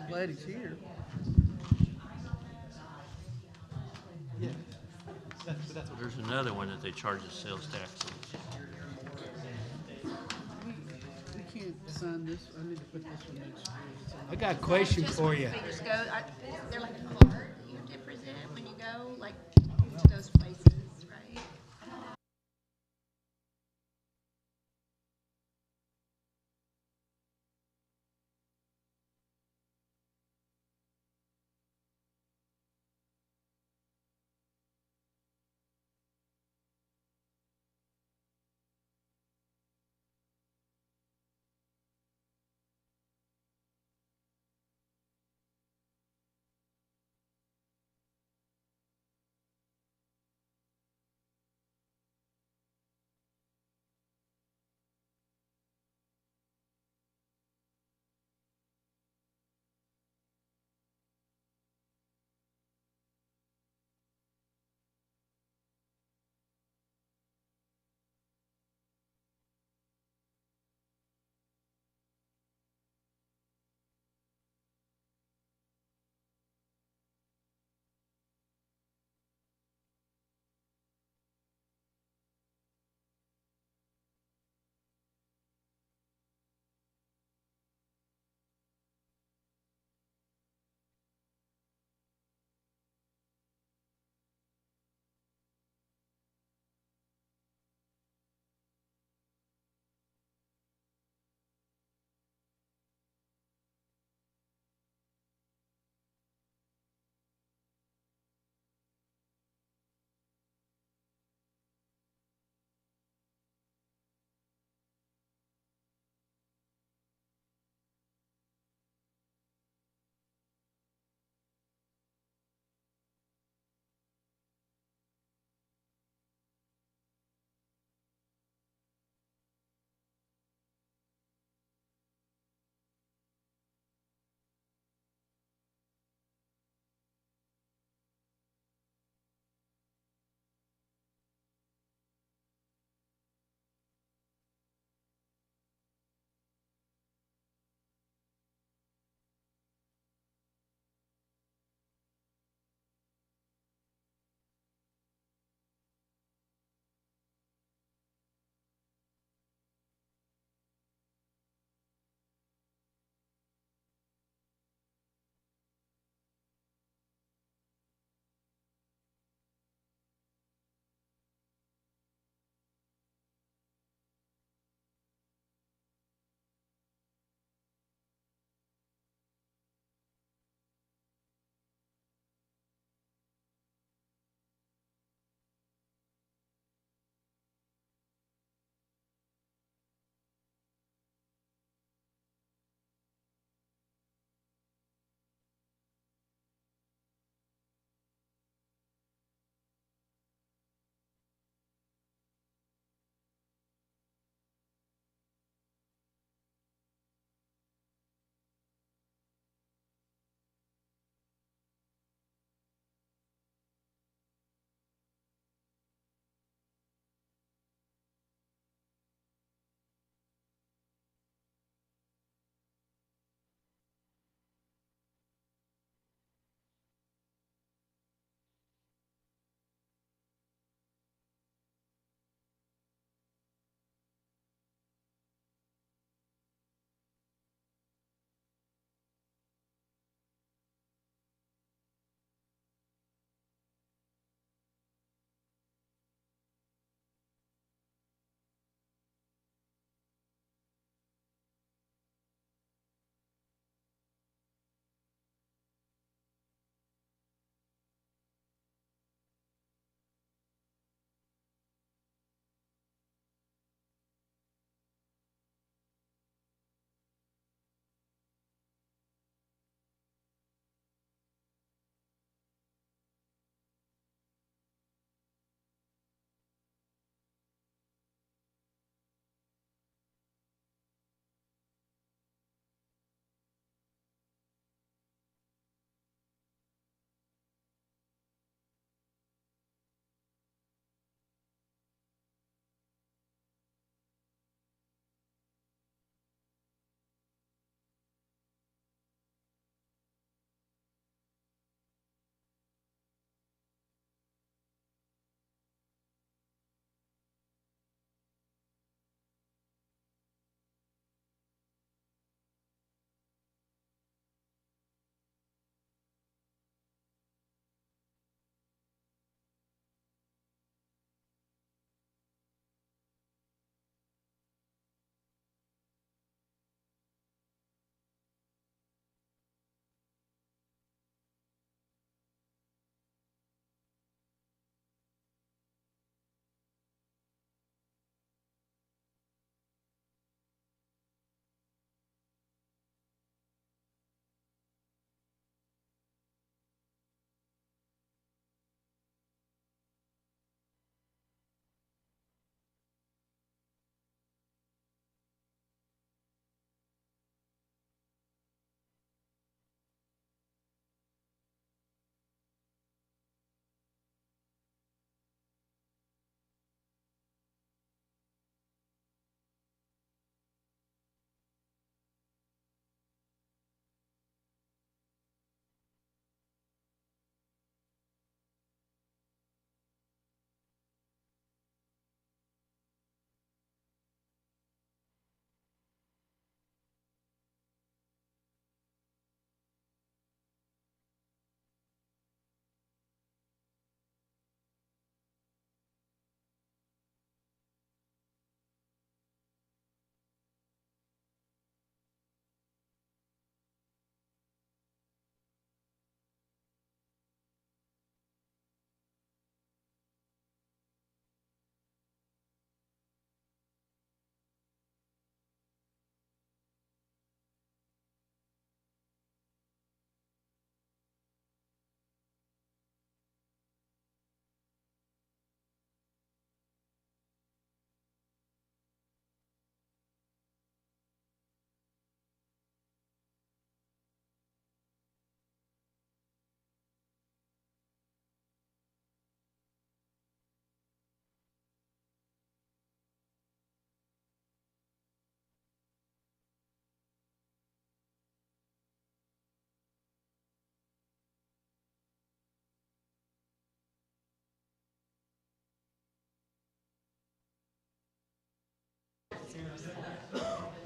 glad he's here. Yeah. That's what There's another one that they charge a sales tax on. We can't sign this. I need to put this one next to yours. I got a question Just for you. They just go. Is there like a card that you have to present when you go, like to those places, right?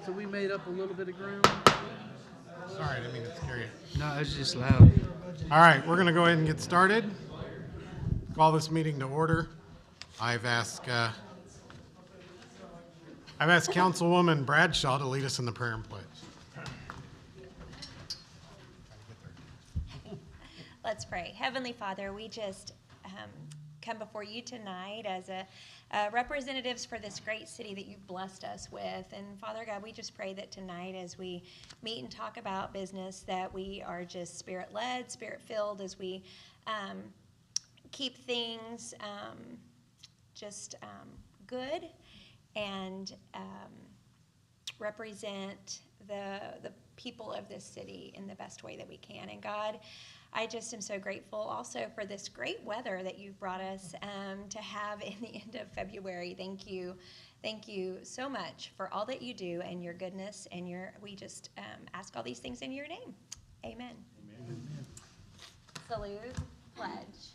So we made up a little bit of ground. Sorry, I didn't mean to scare you. No, it's just loud. All right, we're going to go ahead and get started. Call this meeting to order. I've asked Councilwoman Bradshaw to lead us in the prayer and pledge. Let's pray. Heavenly Father, we just come before you tonight as representatives for this great city that you've blessed us with. And Father God, we just pray that tonight as we meet and talk about business, that we are just spirit-led, spirit-filled as we keep things good and represent the people of this city in the best way that we can. And God, I just am so grateful also for this great weather that you've brought us to have in the end of February. Thank you. Thank you so much for all that you do and your goodness. And we just ask all these things in your name. Amen. Amen. Salute, pledge.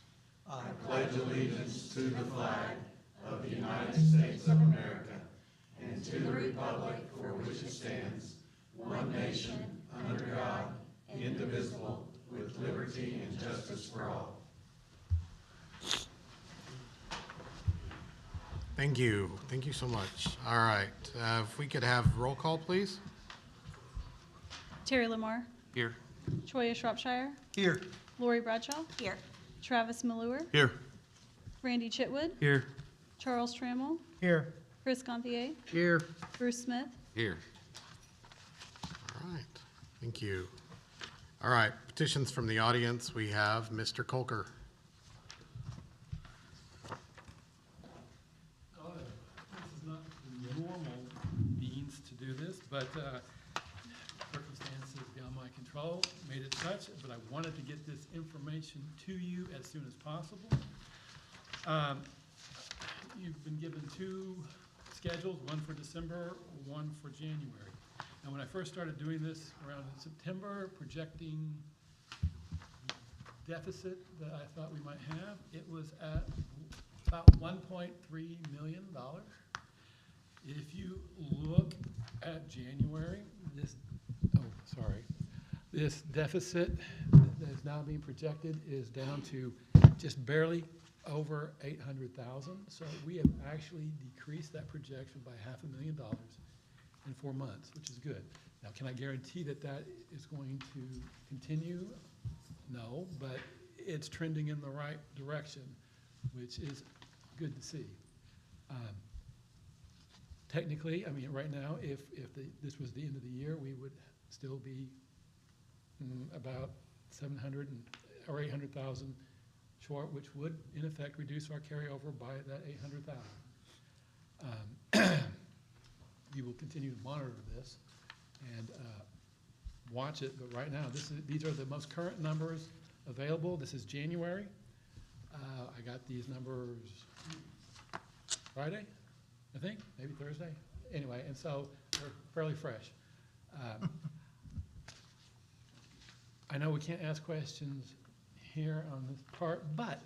I pledge allegiance to the flag of the United States of America and to the republic for which it stands, one nation, under God, indivisible, with liberty and justice for all. Thank you. Thank you so much. All right. If we could have roll call, please. Terry Lamar, Here. Troy Shropshire, Here. Lori Bradshaw, Here. Travis Malure, Here. Randy Chitwood, Here. Charles Trammell, Here. Chris Gonthier, Here. Bruce Smith. Here. All right. Thank you. All right. Petitions from the audience. We have Mr. Colker. This is not the normal means to do this, but circumstances beyond my control made it such, but I wanted to get this information to you as soon as possible. You've been given two schedules, one for December, one for January. And when I first started doing this around September, projecting deficit that I thought we might have, it was at about $1.3 million. If you look at January, this deficit that is now being projected is down to just barely over 800,000. So we have actually decreased that projection by $500,000 in 4 months, which is good. Now, can I guarantee that that is going to continue? No, but it's trending in the right direction, which is good to see. Technically, I mean, right now, if this was the end of the year, we would still be about 700 or 800,000 short, which would, in effect, reduce our carryover by that 800,000. We will continue to monitor this and watch it, but right now, these are the most current numbers available. This is January. I got these numbers Friday, I think, maybe Thursday. Anyway, and so they're fairly fresh. I know we can't ask questions here on this part, but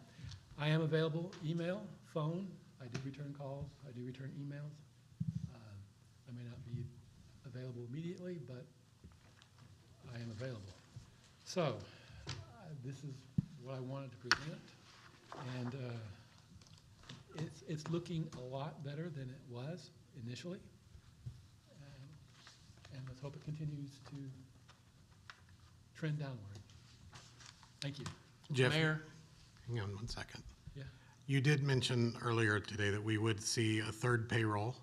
I am available, email, phone. I do return calls. I do return emails. I may not be available immediately, but I am available. So this is what I wanted to present, and it's looking a lot better than it was initially, and let's hope it continues to trend downward. Thank you. Jeff, Mayor? hang on 1 second. Yeah. You did mention earlier today that we would see a third payroll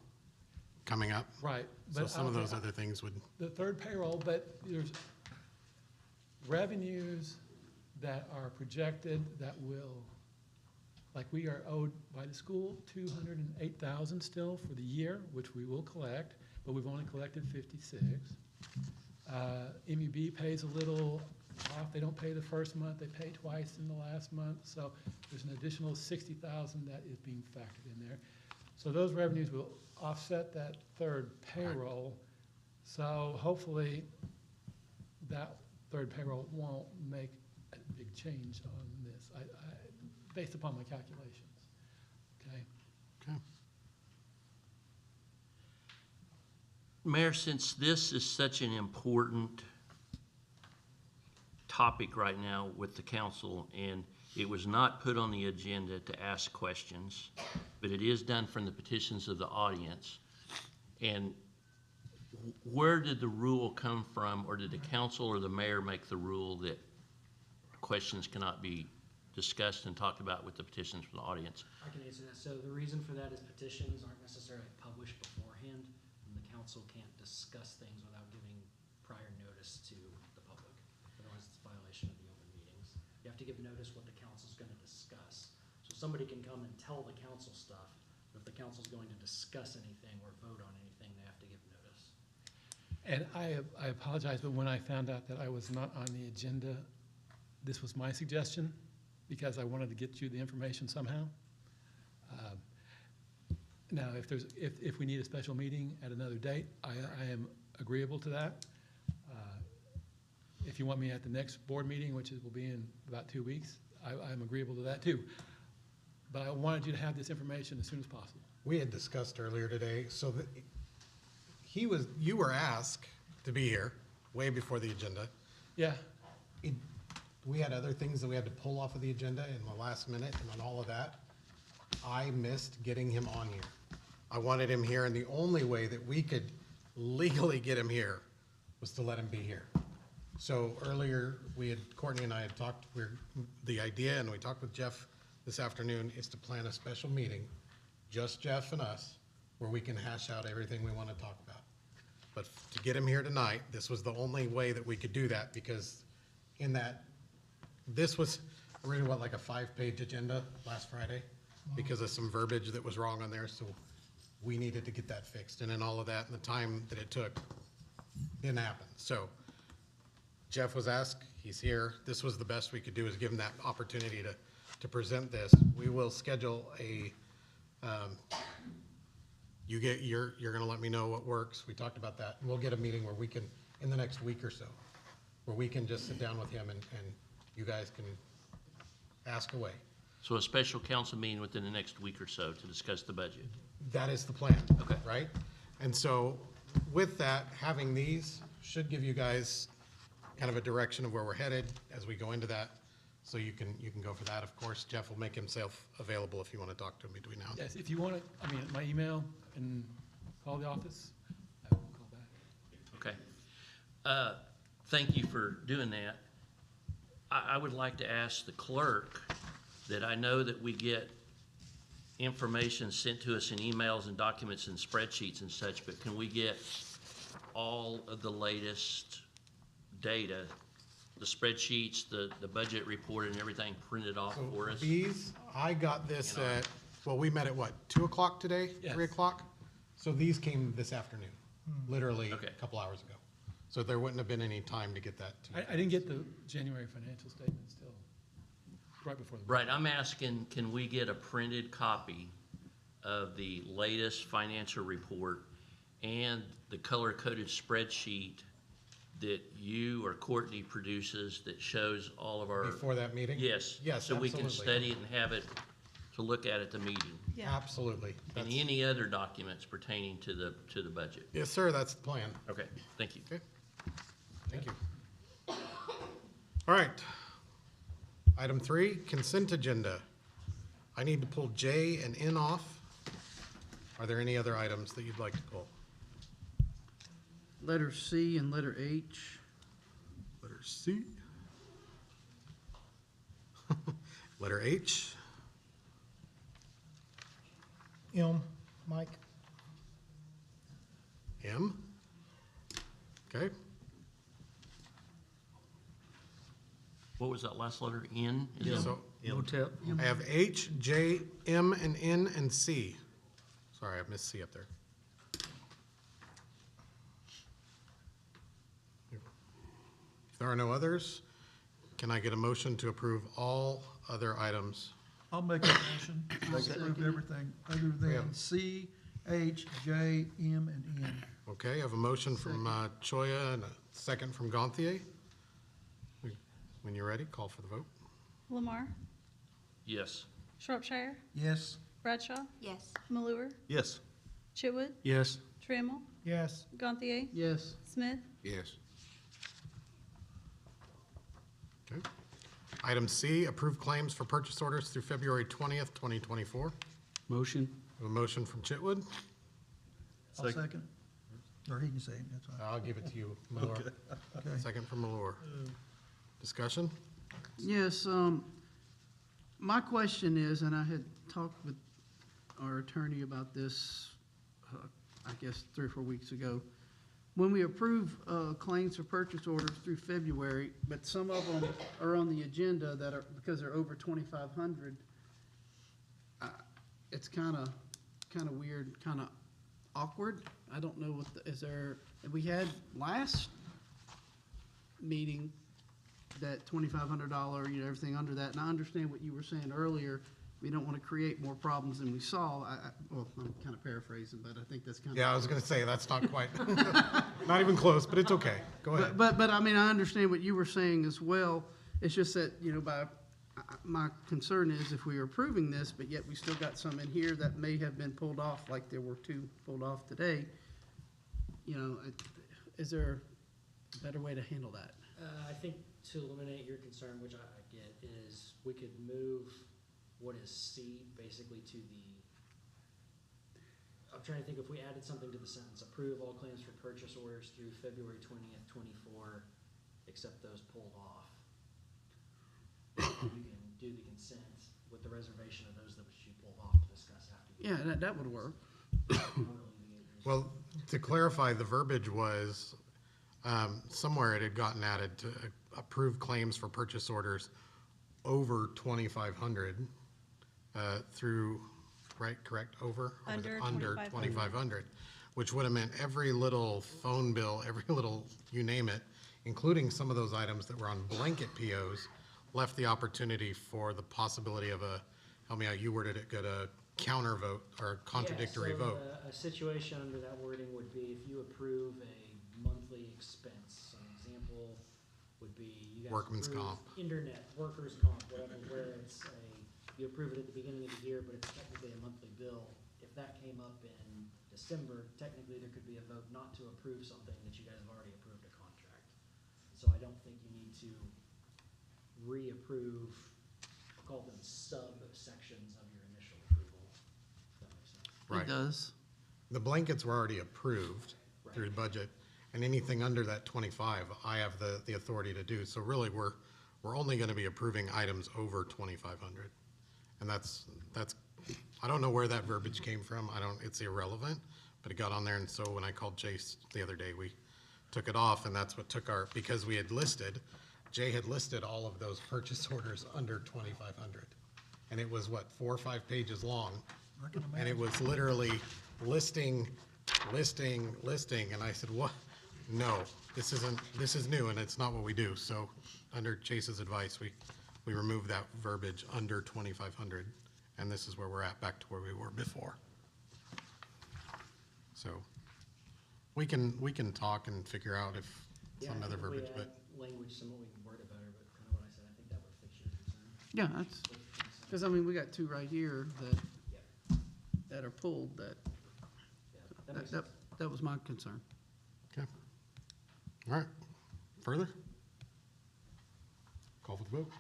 coming up. Right. So But some of okay, those other things would, the third payroll, but there's revenues that are projected that will, like we are owed by the school $208,000 still for the year, which we will collect, but we've only collected 56. MUB pays a little off. They don't pay the first month. They pay twice in the last month. So there's an additional $60,000 that is being factored in there. So those revenues will offset that third payroll. So hopefully that third payroll won't make a big change on this, based upon my calculations. Okay. okay. Mayor, since this is such an important topic right now with the council, and it was not put on the agenda to ask questions, but it is done from the petitions of the audience, and where did the rule come from, or did the council or the mayor make the rule that questions cannot be discussed and talked about with the petitions from the audience? I can answer that. So the reason for that is petitions aren't necessarily published beforehand, and the council can't discuss things without giving prior notice to the public. Otherwise, it's a violation of the open meetings. You have to give notice what the council's gonna discuss. So somebody can come and tell the council stuff, but if the council's going to discuss anything or vote on anything, they have to give notice. And I apologize, but when I found out that I was not on the agenda, this was my suggestion, because I wanted to get you the information somehow. Now, if we need a special meeting at another date, I am agreeable to that. If you want me at the next board meeting, which will be in about 2 weeks, I'm agreeable to that too. But I wanted you to have this information as soon as possible. We had discussed earlier today, so that you were asked to be here way before the agenda. Yeah, We had other things that we had to pull off of the agenda in the last minute and on all of that. I missed getting him on here. I wanted him here, and the only way that we could legally get him here was to let him be here. So earlier, Courtney and I had talked, the idea, and we talked with Jeff this afternoon, is to plan a special meeting, just Jeff and us, where we can hash out everything we want to talk about. But to get him here tonight, this was the only way that we could do that, because this was originally, like a 5-page agenda last Friday, because of some verbiage that was wrong on there, so we needed to get that fixed. And then all of that, and the time that it took, didn't happen. So Jeff was asked, he's here. This was the best we could do, is give him that opportunity to present this. We will schedule you're gonna let me know what works. We talked about that. We'll get a meeting where we can, in the next week or so, where we can just sit down with him and you guys can ask away. So a special council meeting within the next week or so to discuss the budget. That is the plan. Okay. Right? And so with that, having these should give you guys kind of a direction of where we're headed as we go into that. So you can go for that. Of course, Jeff will make himself available if you want to talk to him between now and then. yes, if you want to, my email and call the office, I will call back. Okay. Thank you for doing that. I would like to ask the clerk that I know that we get information sent to us in emails and documents and spreadsheets and such, but can we get all of the latest data, the spreadsheets, the budget report and everything printed off So for us? these, I got this we met at what, 2 o'clock today? Yes. 3 o'clock? So these came this afternoon, literally Okay. a couple hours ago. So there wouldn't have been any time to get that to you. I didn't get the January financial statement still, right before the. Right, I'm asking, can we get a printed copy of the latest financial report and the color-coded spreadsheet that you or Courtney produces that shows all of our? Before that meeting? Yes. Yes, So we can absolutely. study it and have it to look at the meeting. Yeah. Absolutely. And That's- any other documents pertaining to the budget. Yes, sir, that's the plan. Okay, thank you. Okay. Thank you. All right. Item 3, consent agenda. I need to pull J and N off. Are there any other items that you'd like to pull? Letter C and letter H. Letter C. Letter H. Mike. M. Okay. What was that last letter, N? Is it- So Motel. I have H, J, M, and N, and C. Sorry, I missed C up there. If there are no others, can I get a motion to approve all other items? I'll make a motion to approve everything other than C, H, J, M, and N. Okay, I have a motion from Choya and a second from Gonthier. When you're ready, call for the vote. Lamar, Yes. Shropshire, Yes. Bradshaw, Yes. Malure, Yes. Chitwood, Yes. Trammell, Yes. Gantier, Yes. Smith, Yes. Okay. Item C, approve claims for purchase orders through February 20th, 2024. Motion. A motion from Chitwood. I'll second. Or he can say it, that's fine. I'll give it to you, Malor. Okay. Second from Malor. Discussion? Yes, my question is, and I had talked with our attorney about this, I guess 3 or 4 weeks ago. When we approve claims for purchase orders through February, but some of them are on the agenda that are, because they're over 2,500, it's kind of weird, kind of awkward. I don't know what, is there, we had last meeting that $2,500, you know, everything under that, and I understand what you were saying earlier. We don't want to create more problems than we saw. Well, I'm kind of paraphrasing, but I think that's kind of. Yeah, I was gonna say, that's not quite, not even close, but it's okay. Go ahead. But I mean, I understand what you were saying as well. It's just that, you know, my concern is if we are approving this, but yet we still got some in here that may have been pulled off, like there were 2 pulled off today. You know, is there a better way to handle that? I think to eliminate your concern, which I get, is we could move what is C basically to the, I'm trying to think if we added something to the sentence, approve all claims for purchase orders through February 20th, 24, except those pulled off. You can do the consent with the reservation of those that you pulled off to discuss after. Yeah, that would work. Well, to clarify, the verbiage was, somewhere it had gotten added to approve claims for purchase orders over 2,500 through, right, correct, over? Or was it Under 2,500, which would have meant every little phone bill, every little, you name it, including some of those items that were on blanket POs, left the opportunity for the possibility of a, help me out, you worded it good, a counter vote or contradictory Yeah, so vote. a situation under that wording would be if you approve a monthly expense, an example would be you guys Workman's approve comp. internet, workers' comp, whatever, where it's you approve it at the beginning of the year, but it's technically a monthly bill. If that came up in December, technically there could be a vote not to approve something that you guys have already approved a contract. So I don't think you need to reapprove, call them subsections of your initial approval. If that makes sense. Right. It does. The blankets were already approved through budget, and anything under that 25, I have the authority to do. So really, we're only gonna be approving items over 2,500. And that's, I don't know where that verbiage came from. It's irrelevant, but it got on there, and so when I called Chase the other day, we took it off, and that's what took because we had listed, Jay had listed all of those purchase orders under 2,500. And it was, what, 4 or 5 pages long? I can And it imagine. was literally listing, and I said, what? No, this is new, and it's not what we do. So, under Chase's advice, we removed that verbiage under 2,500, and this is where we're at, back to where we were before. So, we can talk and figure out if Yeah, some I other think if we verbiage, add but, language, somewhat we can word it better, but kind of what I said, I think that would fix your concern. Yeah, that's, because I mean, we got 2 right here that are pulled, Yeah, that makes sense. that was my concern. okay. All right, further? Call for the vote.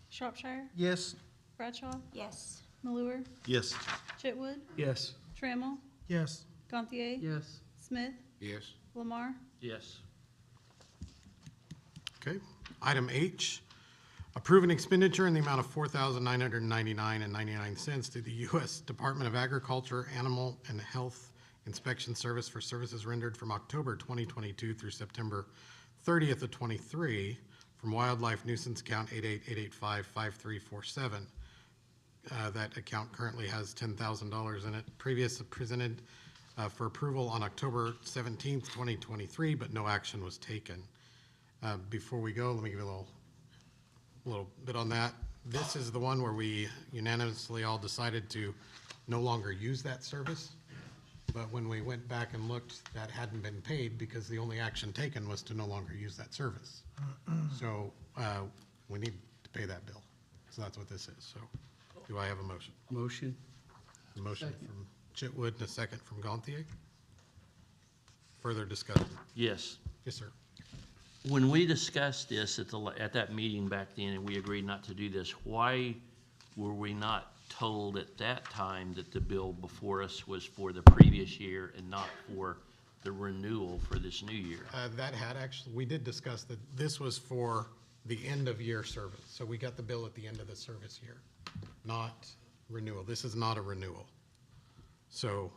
Shropshire, Yes. Bradshaw, Yes. Malure, Yes. Chitwood, Yes. Trammell, Yes. Gantier, Yes. Smith, Yes. Lamar, Yes. Okay. Item H, approve an expenditure in the amount of $4,999.99 to the U.S. Department of Agriculture Animal and Health Inspection Service for services rendered from October 2022 through September 30th of 23 from wildlife nuisance account 88-885-5347. That account currently has $10,000 in it. Previously presented for approval on October 17th, 2023, but no action was taken. Before we go, let me give you a little bit on that. This is the one where we unanimously all decided to no longer use that service. But when we went back and looked, that hadn't been paid because the only action taken was to no longer use that service. So we need to pay that bill. So that's what this is. So do I have a motion? Motion. A motion Second. from Chitwood and a second from Gantier. Further discussion? Yes. Yes, sir. When we discussed this at that meeting back then, and we agreed not to do this, why were we not told at that time that the bill before us was for the previous year and not for the renewal for this new year? That had actually, we did discuss that this was for the end of year service. So we got the bill at the end of the service year, not renewal. This is not a renewal. So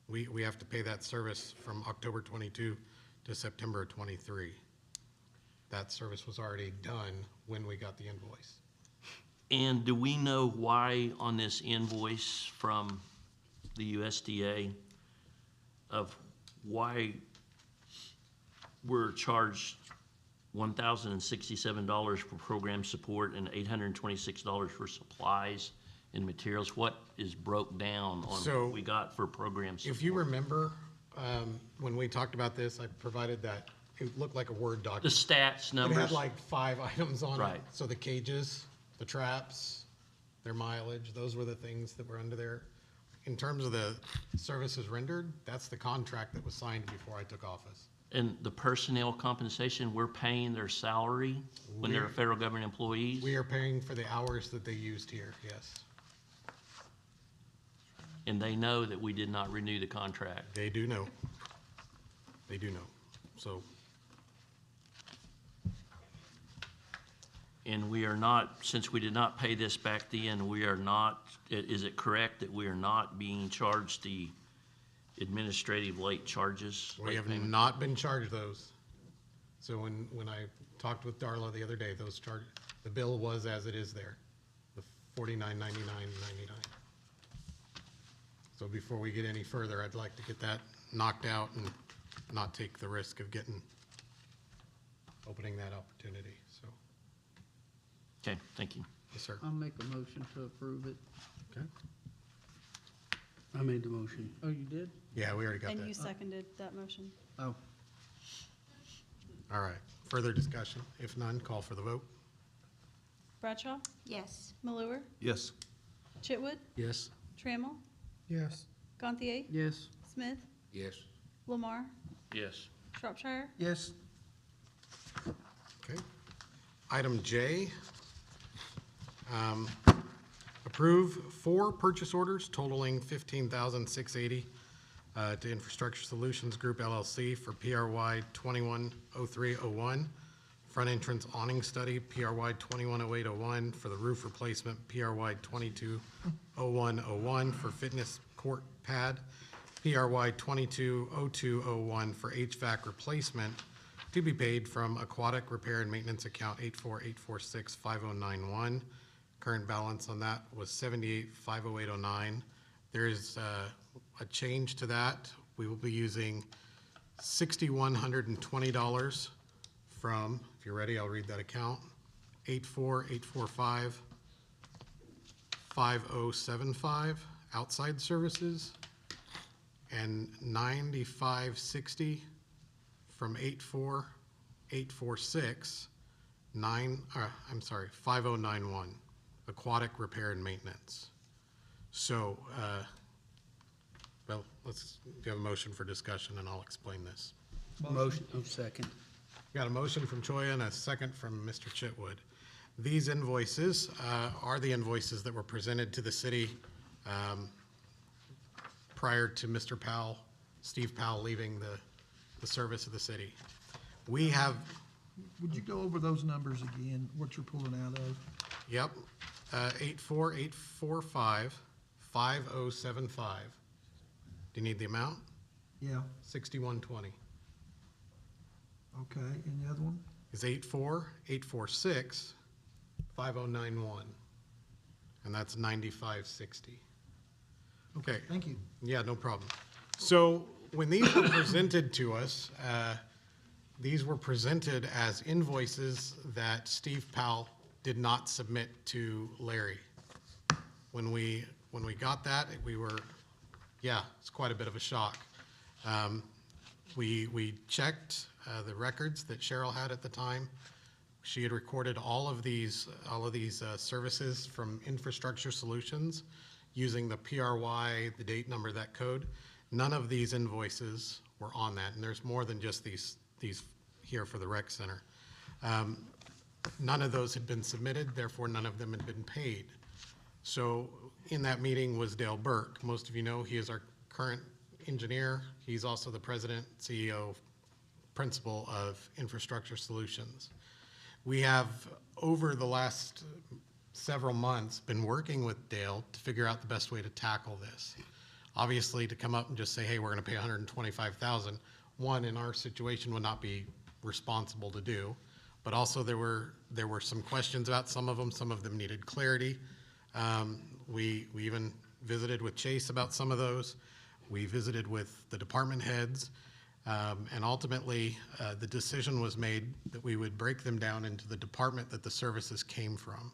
we have to pay that service from October 22 to September 23. That service was already done when we got the invoice. And do we know why on this invoice from the USDA of why we're charged $1,067 for program support and $826 for supplies and materials? What is broke down on So, what we got for program support? If you remember, when we talked about this, I provided that, it looked like a Word The document. stats, It numbers? had like 5 items on it. Right. So the cages, the traps, their mileage, those were the things that were under there. In terms of the services rendered, that's the contract that was signed before I took office. And the personnel compensation, we're paying their salary when they're We're- federal government employees? We are paying for the hours that they used here, yes. And they know that we did not renew the contract. They do know. They do know. So, And we are not, since we did not pay this back then, we are not, is it correct that we are not being charged the administrative late charges? we late have payment? not been charged those. So when I talked with Darla the other day, those the bill was as it is there, the $49.99.99. So before we get any further, I'd like to get that knocked out and not take the risk of opening that opportunity, so, Okay, thank you. yes, sir. I'll make a motion to approve it. Okay. I made the motion. Oh, you did? Yeah, we already got And you that. seconded that motion. Oh, All right, further discussion? If none, call for the vote. Bradshaw, Yes. Malure, Yes. Chitwood, Yes. Trammell, Yes. Gantier, yes. Smith, Yes. Lamar, Yes. Shropshire, Yes. Okay. Item J, approve 4 purchase orders totaling $15,680 to Infrastructure Solutions Group LLC for PRY 210301, front entrance awning study, PRY 210801 for the roof replacement, PRY 220101 for fitness court pad, PRY 220201 for HVAC replacement, to be paid from Aquatic Repair and Maintenance Account 848465091. Current balance on that was $78,508.09. There is a change to that. We will be using $6,120 from, if you're ready, I'll read that account, 848455075, outside services, and $95.60 from 5091, aquatic repair and maintenance. So, well, let's do a motion for discussion and I'll explain this. Motion, oh, second. Got a motion from Choya and a second from Mr. Chitwood. These invoices are the invoices that were presented to the city prior to Mr. Powell, Steve Powell leaving the service of the city. We have, Would you go over those numbers again, what you're pulling out of? yep, 848455075. Do you need the amount? Yeah, 6120. okay, and the other one? Is 848465091. And that's 9560. Okay. Thank you. Yeah, no problem. So when these were presented to us, these were presented as invoices that Steve Powell did not submit to Larry. When we got that, we were, yeah, it's quite a bit of a shock. We checked the records that Cheryl had at the time. She had recorded all of these services from Infrastructure Solutions using the PRY, the date number, that code. None of these invoices were on that, and there's more than just these here for the rec center. None of those had been submitted, therefore none of them had been paid. So in that meeting was Dale Burke. Most of you know he is our current engineer. He's also the president, CEO, principal of Infrastructure Solutions. We have, over the last several months, been working with Dale to figure out the best way to tackle this. Obviously, to come up and just say, hey, we're gonna pay $125,000, one, in our situation would not be responsible to do. But also there were some questions about some of them needed clarity. We even visited with Chase about some of those. We visited with the department heads. And ultimately, the decision was made that we would break them down into the department that the services came from.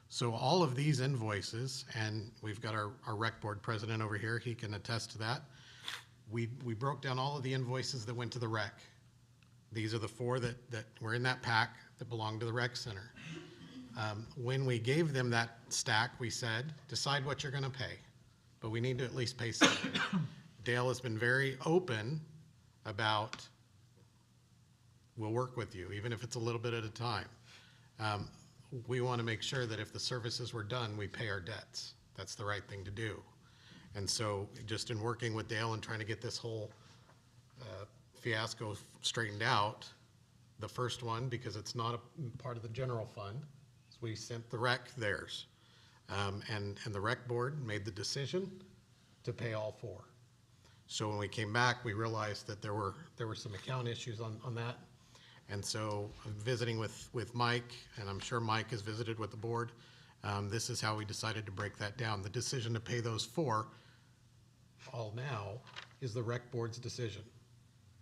So all of these invoices, and we've got our rec board president over here, he can attest to that. We broke down all of the invoices that went to the rec. These are the 4 that were in that pack that belonged to the rec center. When we gave them that stack, we said, decide what you're gonna pay, but we need to at least pay something. Dale has been very open about, we'll work with you, even if it's a little bit at a time. We wanna make sure that if the services were done, we pay our debts. That's the right thing to do. And so just in working with Dale and trying to get this whole fiasco straightened out, the first one, because it's not a part of the general fund, is we sent the rec theirs. And the rec board made the decision to pay all 4. So when we came back, we realized that there were some account issues on that. And so visiting with Mike, and I'm sure Mike has visited with the board, this is how we decided to break that down. The decision to pay those 4 all now is the rec board's decision,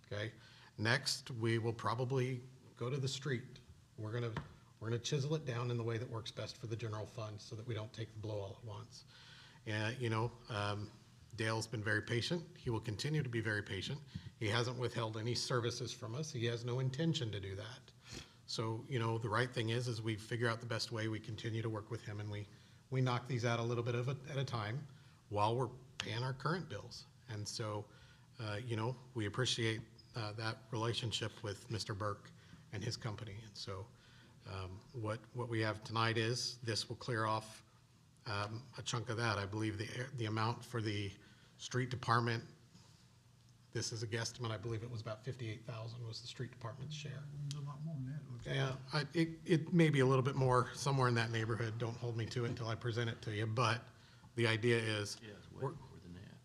okay? Next, we will probably go to the street. We're gonna chisel it down in the way that works best for the general fund so that we don't take the blow all at once. And, Dale's been very patient. He will continue to be very patient. He hasn't withheld any services from us. He has no intention to do that. So, the right thing is we figure out the best way, we continue to work with him, and we knock these out a little bit at a time while we're paying our current bills. And so, we appreciate that relationship with Mr. Burke and his company. And so what we have tonight is this will clear off a chunk of that. I believe the amount for the street department, this is a guesstimate, I believe it was about $58,000 was the street department's share. It's a lot more than that, it looks like. Yeah, it may be a little bit more, somewhere in that neighborhood. Don't hold me to it until I present it to you. But the idea is, Yeah, it's way more than that.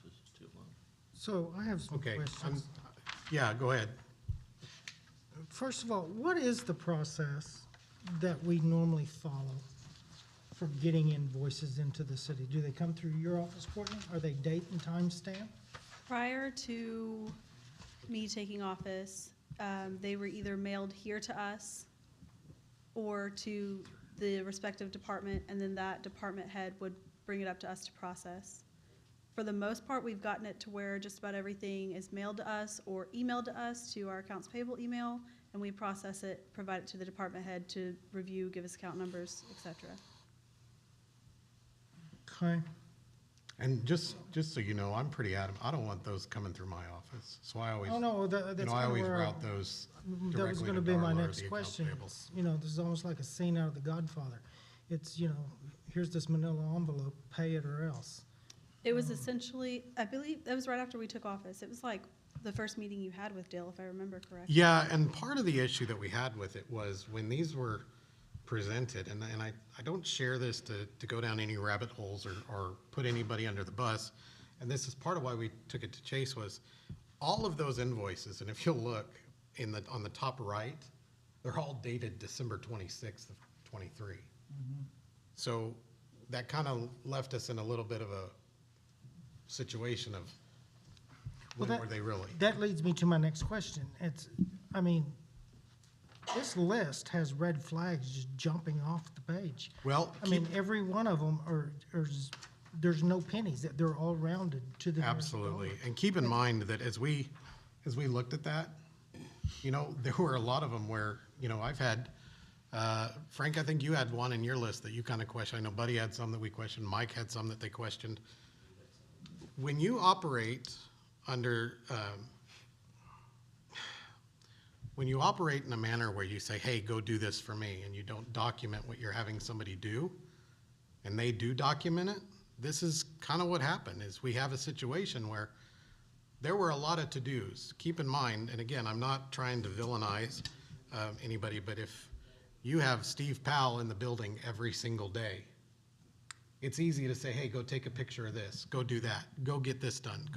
This is too long. So I have some okay, questions. yeah, go ahead. First of all, what is the process that we normally follow for getting invoices into the city? Do they come through your office, Courtney? Are they date and time stamped? Prior to me taking office, they were either mailed here to us or to the respective department, and then that department head would bring it up to us to process. For the most part, we've gotten it to where just about everything is mailed to us or emailed to us to our accounts payable email, and we process it, provide it to the department head to review, give us account numbers, et cetera. Okay. And just so you know, I'm pretty adamant, I don't want those coming through my office. So I always, Oh, no, that's I kind of always where route those that was directly gonna to be my Darla or next the accounts question. payable. This is almost like a scene out of The Godfather. It's, here's this manila envelope, pay it or else. It was essentially, I believe, that was right after we took office. It was like the first meeting you had with Dale, if I remember correctly. Yeah, and part of the issue that we had with it was when these were presented, and I don't share this to go down any rabbit holes or put anybody under the bus, and this is part of why we took it to Chase, was all of those invoices, and if you'll look on the top right, they're all dated December 26th of 23. So that kind of left us in a little bit of a situation of when were they really? That leads me to my next question. This list has red flags just jumping off the page. Well, Every one of them there's no pennies, that they're all rounded to the nearest dollar. absolutely. And keep in mind that as we looked at that, there were a lot of them where, I've had, Frank, I think you had one in your list that you kind of questioned. I know Buddy had some that we questioned. Mike had some that they questioned. When you operate under when you operate in a manner where you say, hey, go do this for me, and you don't document what you're having somebody do, and they do document it, this is kind of what happened, is we have a situation where there were a lot of to-dos. Keep in mind, and again, I'm not trying to villainize anybody, but if you have Steve Powell in the building every single day, it's easy to say, hey, go take a picture of this, go do that, go get this done,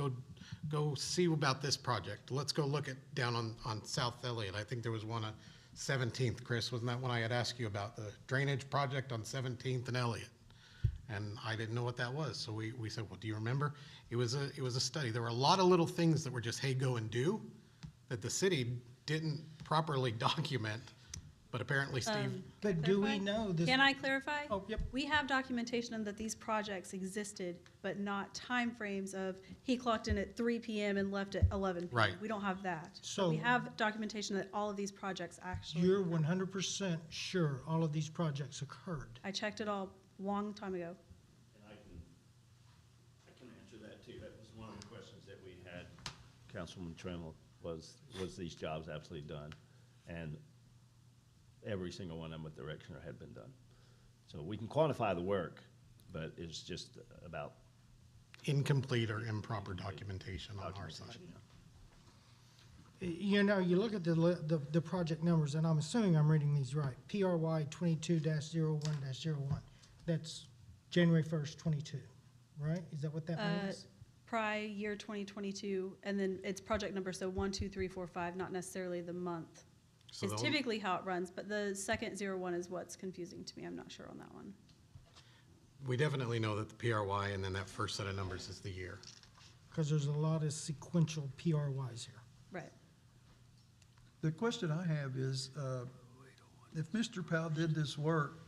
go see about this project. Let's go look at down on South Elliott. I think there was one on 17th, Chris, wasn't that one I had asked you about, the drainage project on 17th and Elliott? And I didn't know what that was, so we said, well, do you remember? It was a study. There were a lot of little things that were just, hey, go and do, that the city didn't properly document, but apparently Steve, But do we Clarify? know this? Can I clarify? Oh, yep. We have documentation that these projects existed, but not timeframes of he clocked in at 3 PM and left at 11 PM. Right. We don't have that. So- We have documentation that all of these projects actually. You're 100% sure all of these projects occurred? I checked it all long time ago. And I can answer that too. That was one of the questions that we had, Councilman Trammell, was these jobs absolutely done? And every single one of them with directioner had been done. So we can quantify the work, but it's just about incomplete or improper documentation on our side. documentation. You know, you look at the project numbers, and I'm assuming I'm reading these right. PRY 22-01-01, that's January 1st, 22, right? Is that what that means? Prior year 2022, and then it's project number, so 1, 2, 3, 4, 5, not necessarily the month. So It's those- typically how it runs, but the second 01 is what's confusing to me. I'm not sure on that one. We definitely know that the PRY and then that first set of numbers is the year. Because there's a lot of sequential PRYs here. Right. The question I have is, if Mr. Powell did this work,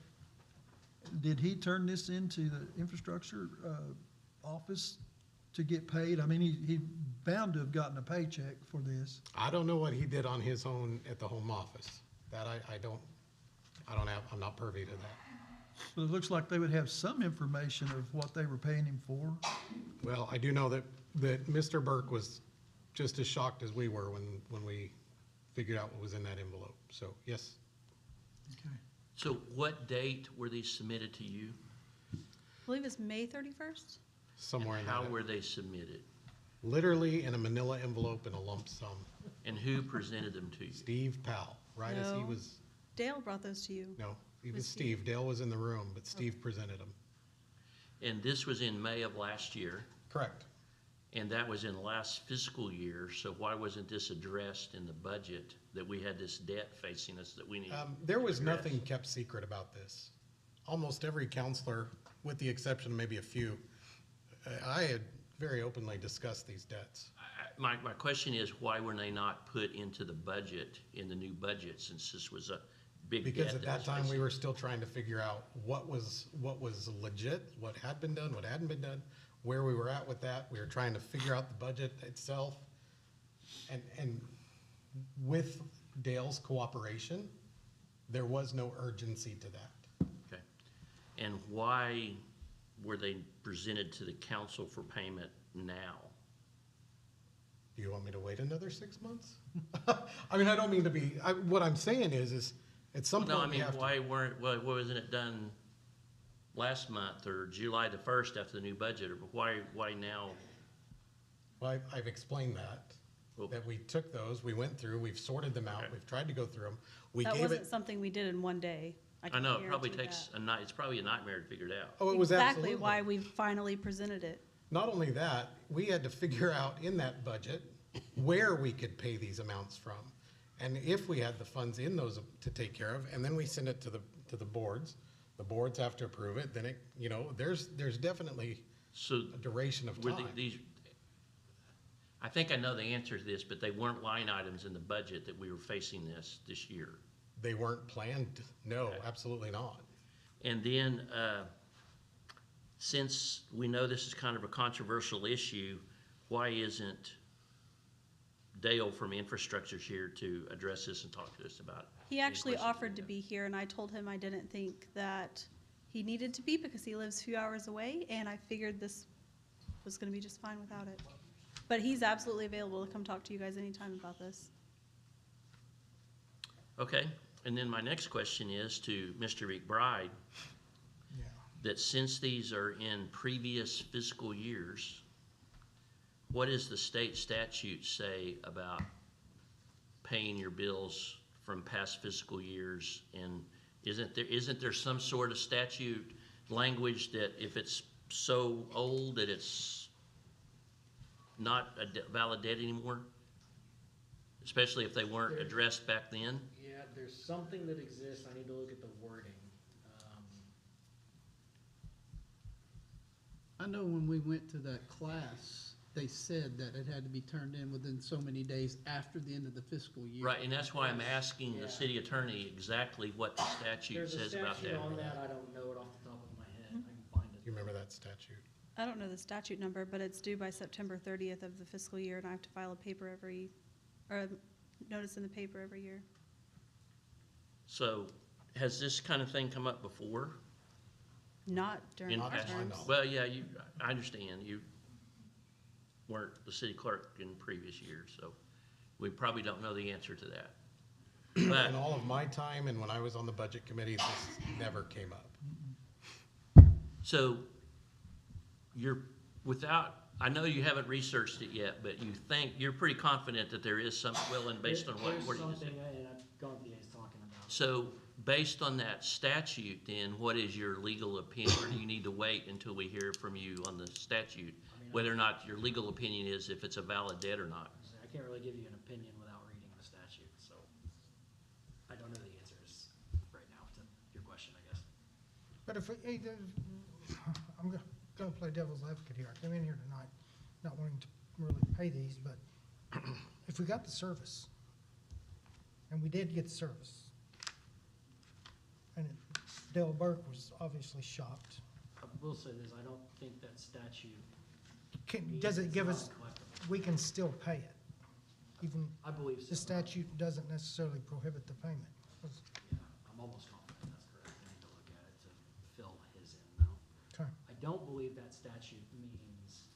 did he turn this into the infrastructure office to get paid? I mean, he bound to have gotten a paycheck for this. I don't know what he did on his own at the home office. That I'm not privy to that. But it looks like they would have some information of what they were paying him for. Well, I do know that Mr. Burke was just as shocked as we were when we figured out what was in that envelope. So, yes, Okay. So what date were these submitted to you? I believe it's May 31st? somewhere in And how that. were they submitted? Literally in a manila envelope in a lump sum. And who presented them to you? Steve Powell, right as he No. was, Dale brought those to you. no, he was Was Steve. Dale was in the room, but Steve presented them. And this was in May of last year, Correct. and that was in last fiscal year, so why wasn't this addressed in the budget, that we had this debt facing us that we need? There was to address? nothing kept secret about this. Almost every counselor, with the exception of maybe a few, I had very openly discussed these debts. My question is, why were they not put into the budget, in the new budget, since this was a big debt? Because at that was time, we facing? were still trying to figure out what was legit, what had been done, what hadn't been done, where we were at with that. We were trying to figure out the budget itself. And with Dale's cooperation, there was no urgency to that. Okay. And why were they presented to the council for payment now? Do you want me to wait another 6 months? I mean, I don't mean to be, what I'm saying is at some No, I point we mean, have to. why wasn't it done last month or July the 1st after the new budget? Or why now? Well, I've explained that, that we took those, we went through, we've sorted them out, Okay. we've tried to go through them. We That gave wasn't it, something we did in one day. I can know, it probably guarantee takes that. it's probably a nightmare to figure it out. oh, it was Exactly absolutely. why we finally presented it. Not only that, we had to figure out in that budget where we could pay these amounts from. And if we had the funds in those to take care of, and then we send it to the boards, the boards have to approve it, then it, there's definitely So a duration of were time. these, I think I know the answer to this, but they weren't line items in the budget that we were facing this year. They weren't planned, no, Okay. absolutely not. And then, since we know this is kind of a controversial issue, why isn't Dale from Infrastructure here to address this and talk to us about it? He Any actually questions offered on to that? be here, and I told him I didn't think that he needed to be because he lives a few hours away, and I figured this was gonna be just fine without it. But he's absolutely available to come talk to you guys anytime about this. Okay, and then my next question is to Mr. McBride, Yeah. that since these are in previous fiscal years, what does the state statute say about paying your bills from past fiscal years? And isn't there some sort of statute language that if it's so old that it's not a valid debt anymore? Especially if they weren't addressed back then? Yeah, there's something that exists, I need to look at the wording. I know when we went to that class, they said that it had to be turned in within so many days after the end of the fiscal year. Right, and that's why I'm asking Yeah. the city attorney exactly what the statute There's a says about statute that. on that, I don't know it off the top of my head, I can find it. You remember that statute? I don't know the statute number, but it's due by September 30th of the fiscal year, and I have to file a notice in the paper every year. So, has this kind of thing come up before? Not during In our past- terms. Well, yeah, I understand, you weren't the city clerk in previous years, so we probably don't know the answer to that. In But, all of my time and when I was on the budget committee, this never came up. so, I know you haven't researched it yet, but you're pretty confident that there is some, well, and based on what you There's just said. something, and I've gone through these talking about. So, based on that statute, then, what is your legal opinion, or do you need to wait until we hear from you on the statute, whether or not your legal opinion is if it's a valid debt or not? I can't really give you an opinion without reading the statute, so I don't know the answers right now to your question, I guess. But if, I'm gonna play devil's advocate here. I came in here tonight not wanting to really pay these, but if we got the service, and we did get the service, and Dale Burke was obviously shocked, I will say this, I don't think that statute. does it It's give not us, collectible. we can still pay it? Even I believe so. the statute doesn't necessarily prohibit the payment. Yeah, I'm almost confident that's correct. I need to look at it to fill his in though. Okay. I don't believe that statute means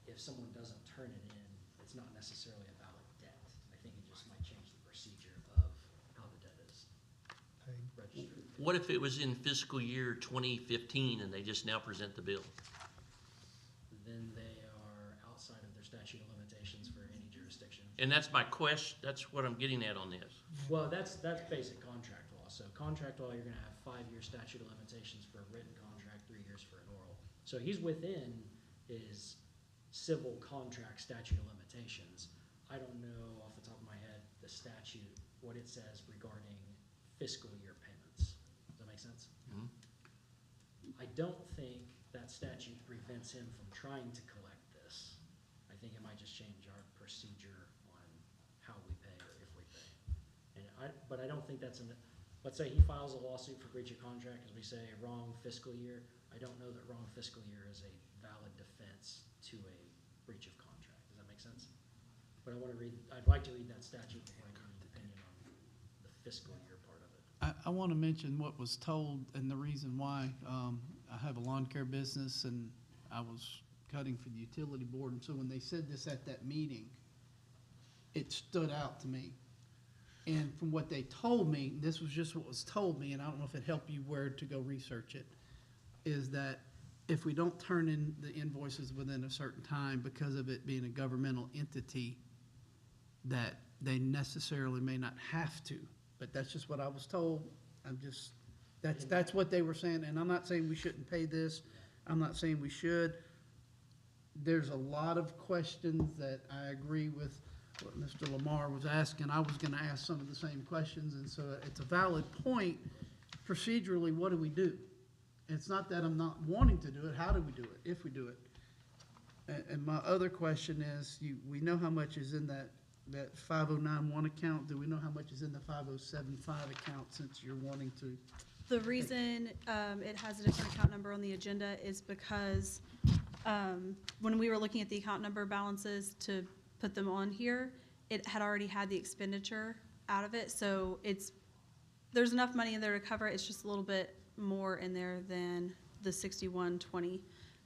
if someone doesn't turn it in, it's not necessarily a valid debt. I think it just might change the procedure of how the debt is Paid. registered. What if it was in fiscal year 2015 and they just now present the bill? Then they are outside of their statute of limitations for any jurisdiction. And that's my question, that's what I'm getting at on this. Well, that's basic contract law. So contract law, you're gonna have 5-year statute of limitations for a written contract, 3 years for an oral. So he's within his civil contract statute of limitations. I don't know off the top of my head the statute, what it says regarding fiscal year payments. Does that make sense? Mhm. I don't think that statute prevents him from trying to collect this. I think it might just change our procedure on how we pay or if we pay. But I don't think that's let's say he files a lawsuit for breach of contract, as we say, wrong fiscal year. I don't know that wrong fiscal year is a valid defense to a breach of contract. Does that make sense? But I'd like to read that statute before I give an opinion on the fiscal year part of it. I want to mention what was told and the reason why. I have a lawn care business and I was cutting for the utility board. And so when they said this at that meeting, it stood out to me. And from what they told me, this was just what was told me, and I don't know if it helped you where to go research it, is that if we don't turn in the invoices within a certain time because of it being a governmental entity, that they necessarily may not have to. But that's just what I was told. That's what they were saying, and I'm not saying we shouldn't pay this. I'm not saying we should. There's a lot of questions that I agree with what Mr. Lamar was asking. I was gonna ask some of the same questions, and so it's a valid point. Procedurally, what do we do? It's not that I'm not wanting to do it. How do we do it, if we do it? And my other question is, we know how much is in that 5091 account. Do we know how much is in the 5075 account, since you're wanting to? The reason it has a different account number on the agenda is because when we were looking at the account number balances to put them on here, it had already had the expenditure out of it. So there's enough money in there to cover it. It's just a little bit more in there than the 6120.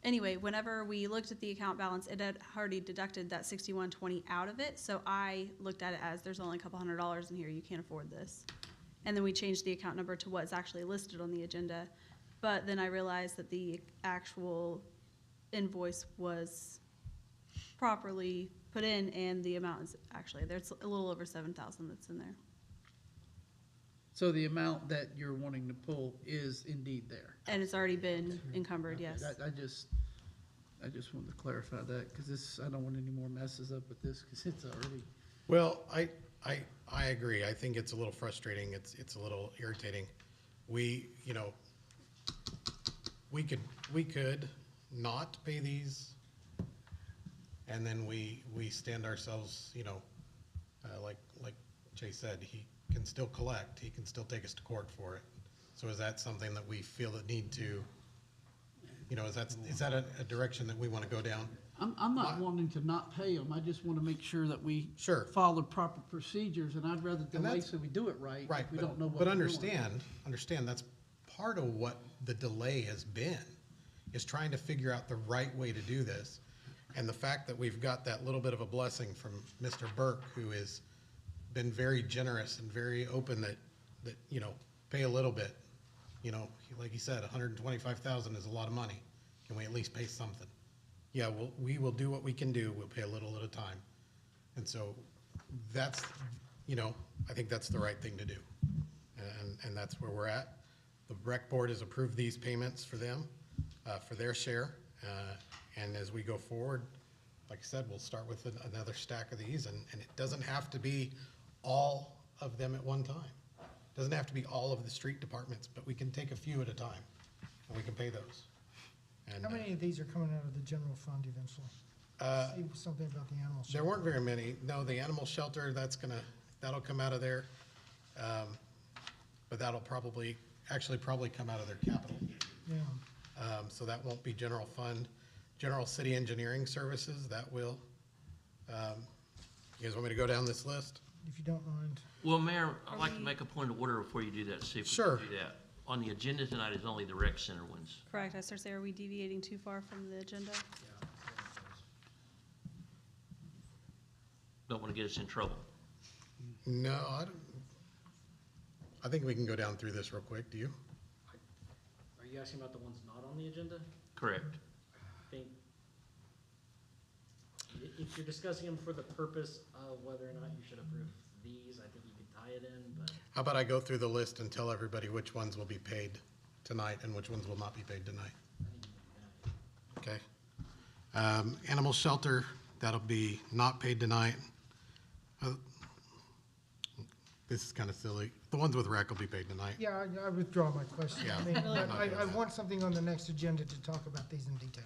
Anyway, whenever we looked at the account balance, it had already deducted that 6120 out of it. So I looked at it as there's only a couple $100 in here. You can't afford this. and then we changed the account number to what's actually listed on the agenda. But then I realized that the actual invoice was properly put in, and the amount is actually, there's a little over 7,000 that's in there. So the amount that you're wanting to pull is indeed there. And it's already been encumbered, yes. I just wanted to clarify that, because this, I don't want any more messes up with this, because it's already, Well, I agree. I think it's a little frustrating. It's a little irritating. We, you know, we could not pay these, and then we stand ourselves, you know, like Jay said, he can still collect, he can still take us to court for it. So is that something that we feel that need to, you know, is that a direction that we want to go down? I'm not wanting to not pay them, I just want to make sure that we Sure. follow proper procedures, and I'd rather delay that's- so we do it right. Right, if we but, don't know what but we're doing. understand, that's part of what the delay has been, is trying to figure out the right way to do this. And the fact that we've got that little bit of a blessing from Mr. Burke, who has been very generous and very open that, you know, pay a little bit. You know, like he said, 125,000 is a lot of money. Can we at least pay something? Yeah, we will do what we can do. We'll pay a little at a time. And so that's, you know, I think that's the right thing to do. And that's where we're at. The rec board has approved these payments for them, for their share. And as we go forward, like I said, we'll start with another stack of these, and it doesn't have to be all of them at one time. Doesn't have to be all of the street departments, but we can take a few at a time, and we can pay those. And, How many of these are coming out of the general fund eventually? See something about the animal There shelter. weren't very many. No, the animal shelter, that'll come out of there. But that'll probably come out of their capital. Yeah, So that won't be general fund. General city engineering services, that will. You guys want me to go down this list? if you don't mind. Well, Mayor, I'd like to make a point of order before you do that, see if we Sure. can do that. On the agenda tonight is only the rec center ones. Correct. I start to say, are we deviating too far from the agenda? Don't want to get us in trouble. No, I think we can go down through this real quick. Do you? Are you asking about the ones not on the agenda? Correct. I think if you're discussing them for the purpose of whether or not you should approve these, I think you could tie it in, but How about I go through the list and tell everybody which ones will be paid tonight and which ones will not be paid tonight? I think you can do that. Okay. Animal shelter, that'll be not paid tonight. This is kind of silly. The ones with rec will be paid tonight. Yeah, I withdraw my question. Yeah. I mean, Really? I want something on the next agenda to talk about these in detail.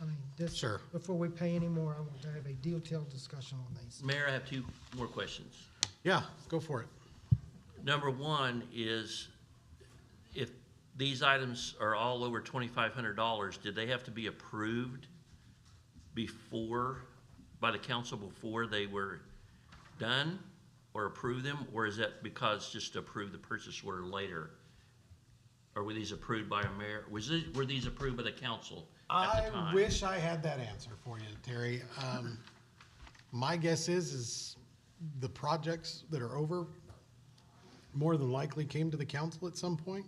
I mean, this, Sure. before we pay any more, I want to have a detailed discussion on these. Mayor, I have two more questions. Yeah, go for it. Number one is, if these items are all over $2,500, did they have to be approved by the council before they were done, or approve them, or is that because just to approve the purchase order later? Or were these approved by a mayor, were these approved by the council at the time? I wish I had that answer for you, Terry. My guess is the projects that are over more than likely came to the council at some point.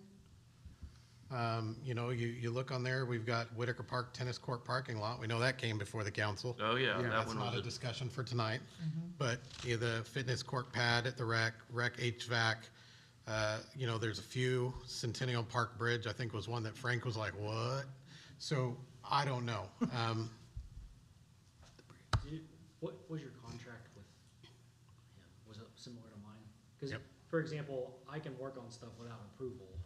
You know, you look on there, we've got Whitaker Park Tennis Court parking lot. We know that came before the council. Oh, yeah, that That's one not was a discussion for tonight. But, you know, the fitness court pad at the rec HVAC, you know, there's a few. Centennial Park Bridge, I think, was one that Frank was like, what? So, I don't know. What was your contract with him? Was it similar to mine? Because, Yep. for example, I can work on stuff without approval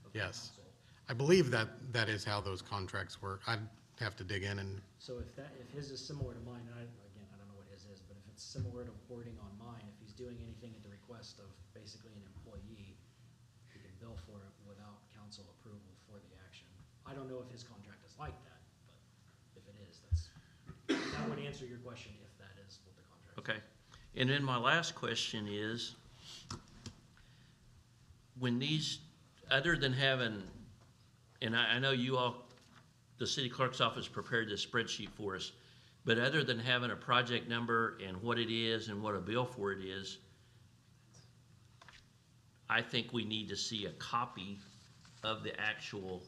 of the Yes. council. I believe that is how those contracts work. I'd have to dig in and, So if his is similar to mine, and again, I don't know what his is, but if it's similar to wording on mine, if he's doing anything at the request of basically an employee, he can bill for it without council approval for the action. I don't know if his contract is like that, but if it is, that would answer your question if that is what the contract is. Okay. And then my last question is, when these, other than having, and I know you all, the city clerk's office prepared this spreadsheet for us, but other than having a project number and what it is and what a bill for it is, I think we need to see a copy of the actual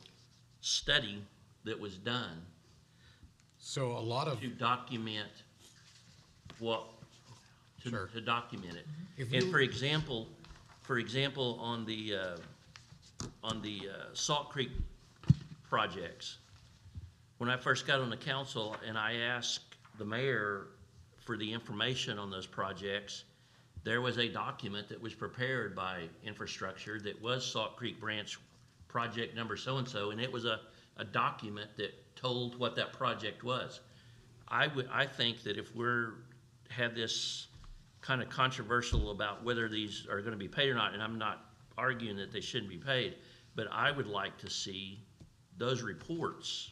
study that was done So a lot of, to document what, Sure. to document it. If And you- for example, on the Salt Creek projects, when I first got on the council and I asked the mayor for the information on those projects, there was a document that was prepared by infrastructure that was Salt Creek Branch project number so-and-so, and it was a document that told what that project was. I think that if have this kind of controversial about whether these are gonna be paid or not, and I'm not arguing that they shouldn't be paid, but I would like to see those reports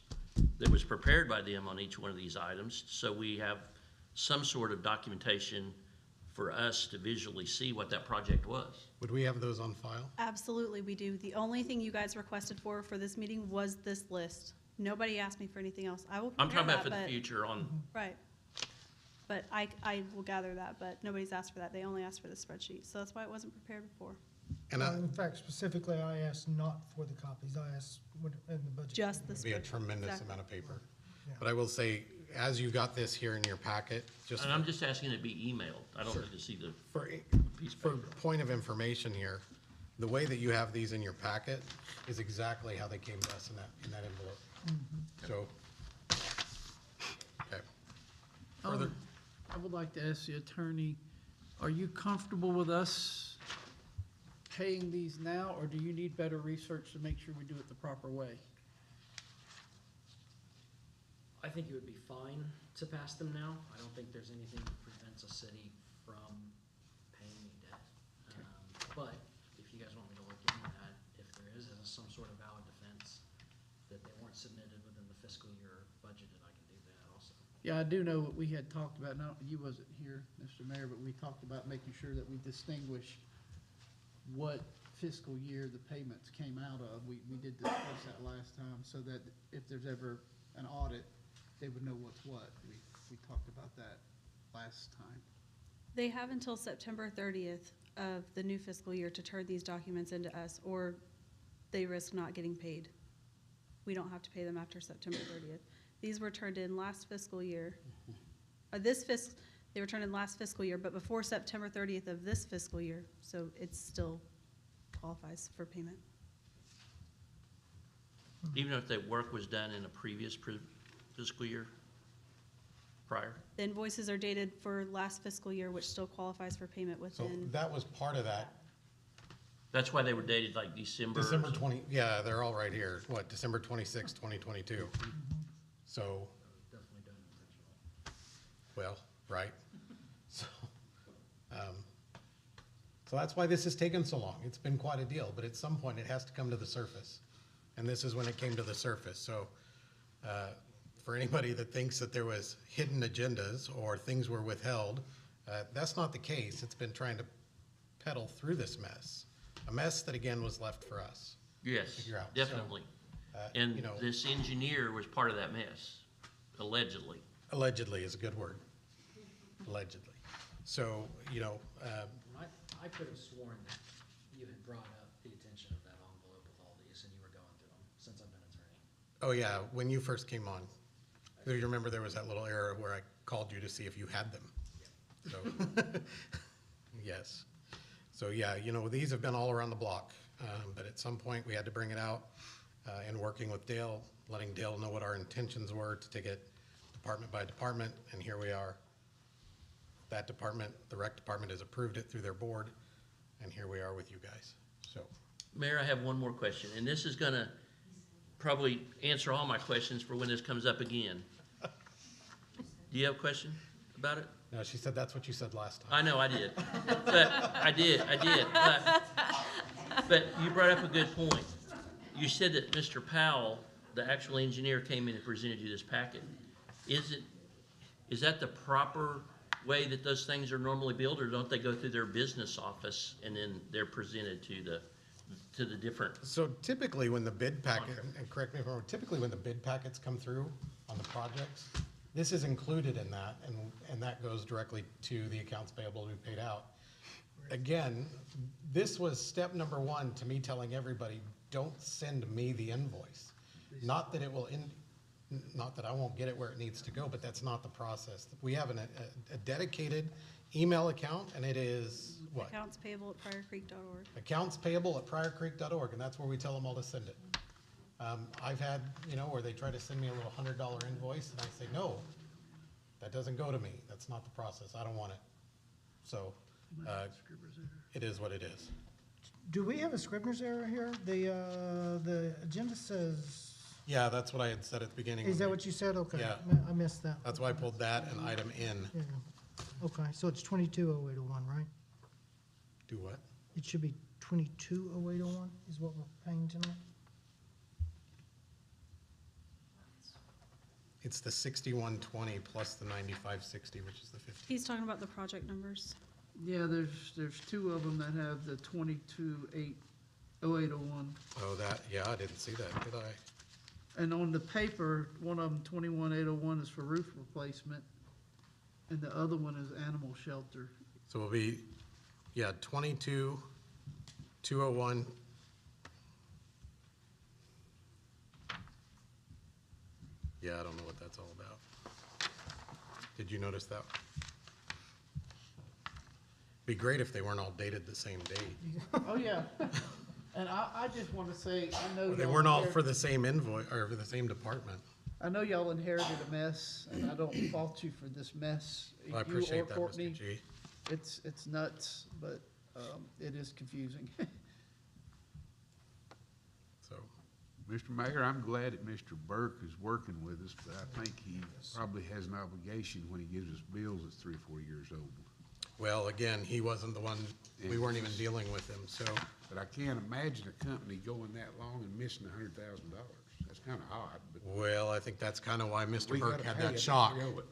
that was prepared by them on each one of these items, so we have some sort of documentation for us to visually see what that project was. would we have those on file? Absolutely, we do. The only thing you guys requested for this meeting was this list. Nobody asked me for anything else. I will I'm prepare talking about that, for the but- future on, Right. But I will gather that, but nobody's asked for that. They only asked for the spreadsheet, so that's why it wasn't prepared before. And In fact, specifically, I asked not for the copies, I asked what, in the budget. Just the it'd be a spreadsheet. tremendous Exactly. amount of paper. Yeah. But I will say, as you got this here in your packet, just and I'm just asking it to be emailed. I don't need to see the for, piece of for paper. point of information here, the way that you have these in your packet is exactly how they came to us in that envelope. So, okay. Further, I would like to ask the attorney, are you comfortable with us paying these now, or do you need better research to make sure we do it the proper way? I think it would be fine to pass them now. I don't think there's anything that prevents a city from paying a debt. But if you guys want me to look into that, if there is some sort of valid defense that they weren't submitted within the fiscal year budgeted, I can do that also. Yeah, I do know what we had talked about, now, you wasn't here, Mr. Mayor, but we talked about making sure that we distinguish what fiscal year the payments came out of. We did discuss that last time, so that if there's ever an audit, they would know what's what. We talked about that last time. They have until September 30th of the new fiscal year to turn these documents into us, or they risk not getting paid. We don't have to pay them after September 30th. These were turned in last fiscal year. They were turned in last fiscal year, but before September 30th of this fiscal year, so it still qualifies for payment. Even if the work was done in a previous fiscal year prior? The invoices are dated for last fiscal year, which still qualifies for payment so within. that was part of that. That's why they were dated like December. December 20, yeah, they're all right here. What, December 26, 2022? So, Definitely done intentionally. well, right. So, so that's why this has taken so long. It's been quite a deal, but at some point it has to come to the surface. And this is when it came to the surface. So, for anybody that thinks that there was hidden agendas or things were withheld, that's not the case. It's been trying to pedal through this mess. A mess that again was left for us. Yes, Figure out. So, definitely. you And know, this engineer was part of that mess, allegedly. allegedly is a good word. Allegedly. So, you know, I could have sworn that you had brought up the attention of that envelope with all these and you were going through them since I've been attorney. oh yeah, when you first came on, do you remember there was that little error where I called you to see if you had them? So, yes. So, yeah, you know, these have been all around the block, but at some point we had to bring it out, and working with Dale, letting Dale know what our intentions were to take it department by department, and here we are. That department, the rec department has approved it through their board, and here we are with you guys, so. Mayor, I have one more question, and this is gonna probably answer all my questions for when this comes up again. Do you have a question about it? No, she said that's what you said last time. I know I did, but I did, but you brought up a good point. You said that Mr. Powell, the actual engineer, came in and presented you this packet. Is that the proper way that those things are normally built, or don't they go through their business office and then they're presented to the different? So typically when the bid packet, and correct me if I'm wrong, typically when the bid packets come through on the projects, this is included in that, and that goes directly to the accounts payable to be paid out. again, this was step number one to me telling everybody, don't send me the invoice. Not that it will, not that I won't get it where it needs to go, but that's not the process. We have a dedicated email account, and it is, what? Accounts payable at pryorcreek.org. Accounts payable at pryorcreek.org, and that's where we tell them all to send it. I've had, where they try to send me a little $100 invoice, and I say, no, that doesn't go to me. That's not the process. I don't want it. So, it is what it is. Do we have a Scribner's error here? The agenda says, Yeah, that's what I had said at the beginning. is that what you said? Okay. Yeah. I missed that. That's why I pulled that and item in. Yeah. Okay, so it's 220801, right? Do what? It should be 220801 is what we're paying tonight? It's the 6120 plus the 9560, which is the 50. He's talking about the project numbers. Yeah, there's two of them that have the 220801. Oh, that, yeah, I didn't see that, did I? And on the paper, one of them, 21801, is for roof replacement, and the other one is animal shelter. So it'll be, yeah, 22201. Yeah, I don't know what that's all about. Did you notice that? Be great if they weren't all dated the same date. Oh, yeah. And I just want to say, I know. Or they y'all weren't all inherit- for the same invoice, or for the same department. I know y'all inherited a mess, and I don't fault you for this mess. I You appreciate or that, Courtney. Mr. G. It's nuts, but it is confusing. So, Mr. Mayor, I'm glad that Mr. Burke is working with us, but I think he probably has an obligation when he gives us bills that's 3 or 4 years old. well, again, he wasn't the one, we weren't even dealing with him, so. But I can't imagine a company going that long and missing $100,000. That's kind of odd, but. Well, I think that's kind of why Mr. we Burke gotta had pay that it, shock. we owe it.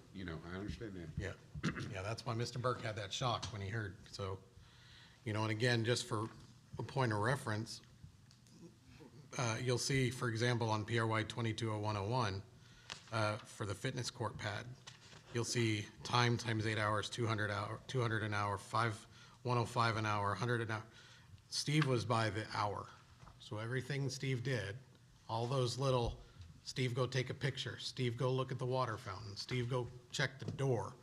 I understand that. Yeah, yeah, that's why Mr. Burke had that shock when he heard, so, and again, just for a point of reference, you'll see, for example, on PRY 220101, for the fitness court pad, you'll see time times 8 hours, 200 an hour, 105 an hour, 100 an hour. Steve was by the hour, so everything Steve did, all those little, Steve, go take a picture, Steve, go look at the water fountain, Steve, go check the door.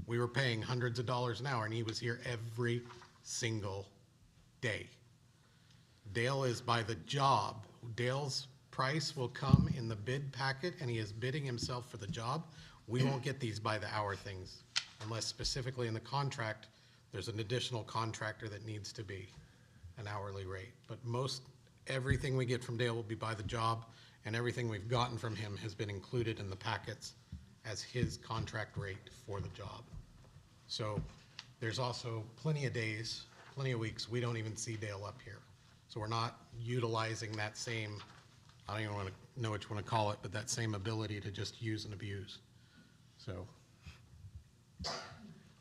We were paying hundreds of dollars an hour, and he was here every single day. Dale is by the job. Dale's price will come in the bid packet, and he is bidding himself for the job. We won't get these by the hour things unless specifically in the contract, there's an additional contractor that needs to be an hourly rate. But everything we get from Dale will be by the job, and everything we've gotten from him has been included in the packets as his contract rate for the job. So there's also plenty of days, plenty of weeks, we don't even see Dale up here. So we're not utilizing that same, I don't even want to know what you want to call it, but that same ability to just use and abuse. So,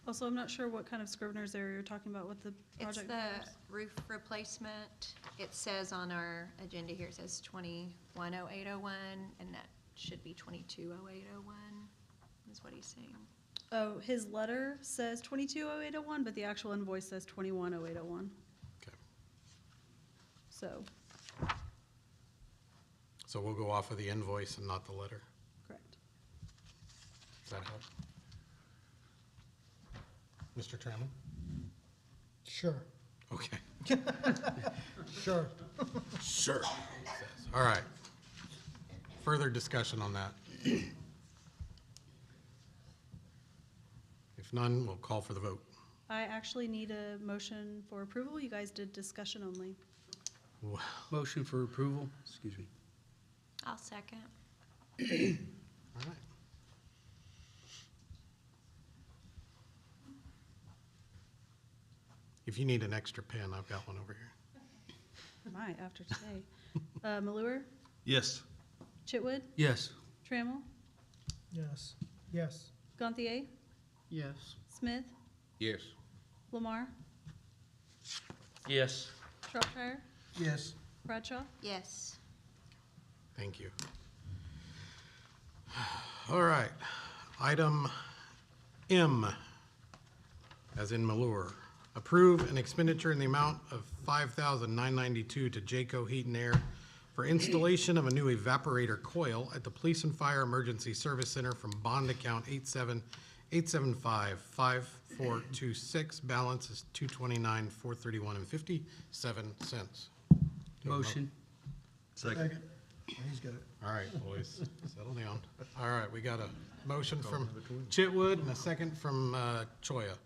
Also, I'm not sure what kind of Scrivener's error you're talking about with the It's project the numbers. roof replacement. It says on our agenda here, it says 210801, and that should be 220801, is what he's saying. Oh, his letter says 220801, but the actual invoice says 210801. okay. So, So we'll go off of the invoice and not the letter. correct. Does that help? Mr. Trammell? Sure, Okay. sure. Sure. All right. Further discussion on that? If none, we'll call for the vote. I actually need a motion for approval. You guys did discussion only. Motion for approval, excuse me. I'll second. All right. If you need an extra pen, I've got one over here. My, after today. Malure, Yes. Chitwood, Yes. Trammell, Yes, yes. Gantier, Yes. Smith, Yes. Lamar, Yes. Shropshire, Yes. Bradshaw. Yes. Thank you. All right. Item M, as in Malure, approve an expenditure in the amount of $5,992 to Jayco Heat and Air for installation of a new evaporator coil at the Police and Fire Emergency Service Center from bond account 878755426. Balance is $229,431.57. Motion. Second. He's got it. All right, boys, settle down. All right, we got a motion from Chitwood and a second from Choya.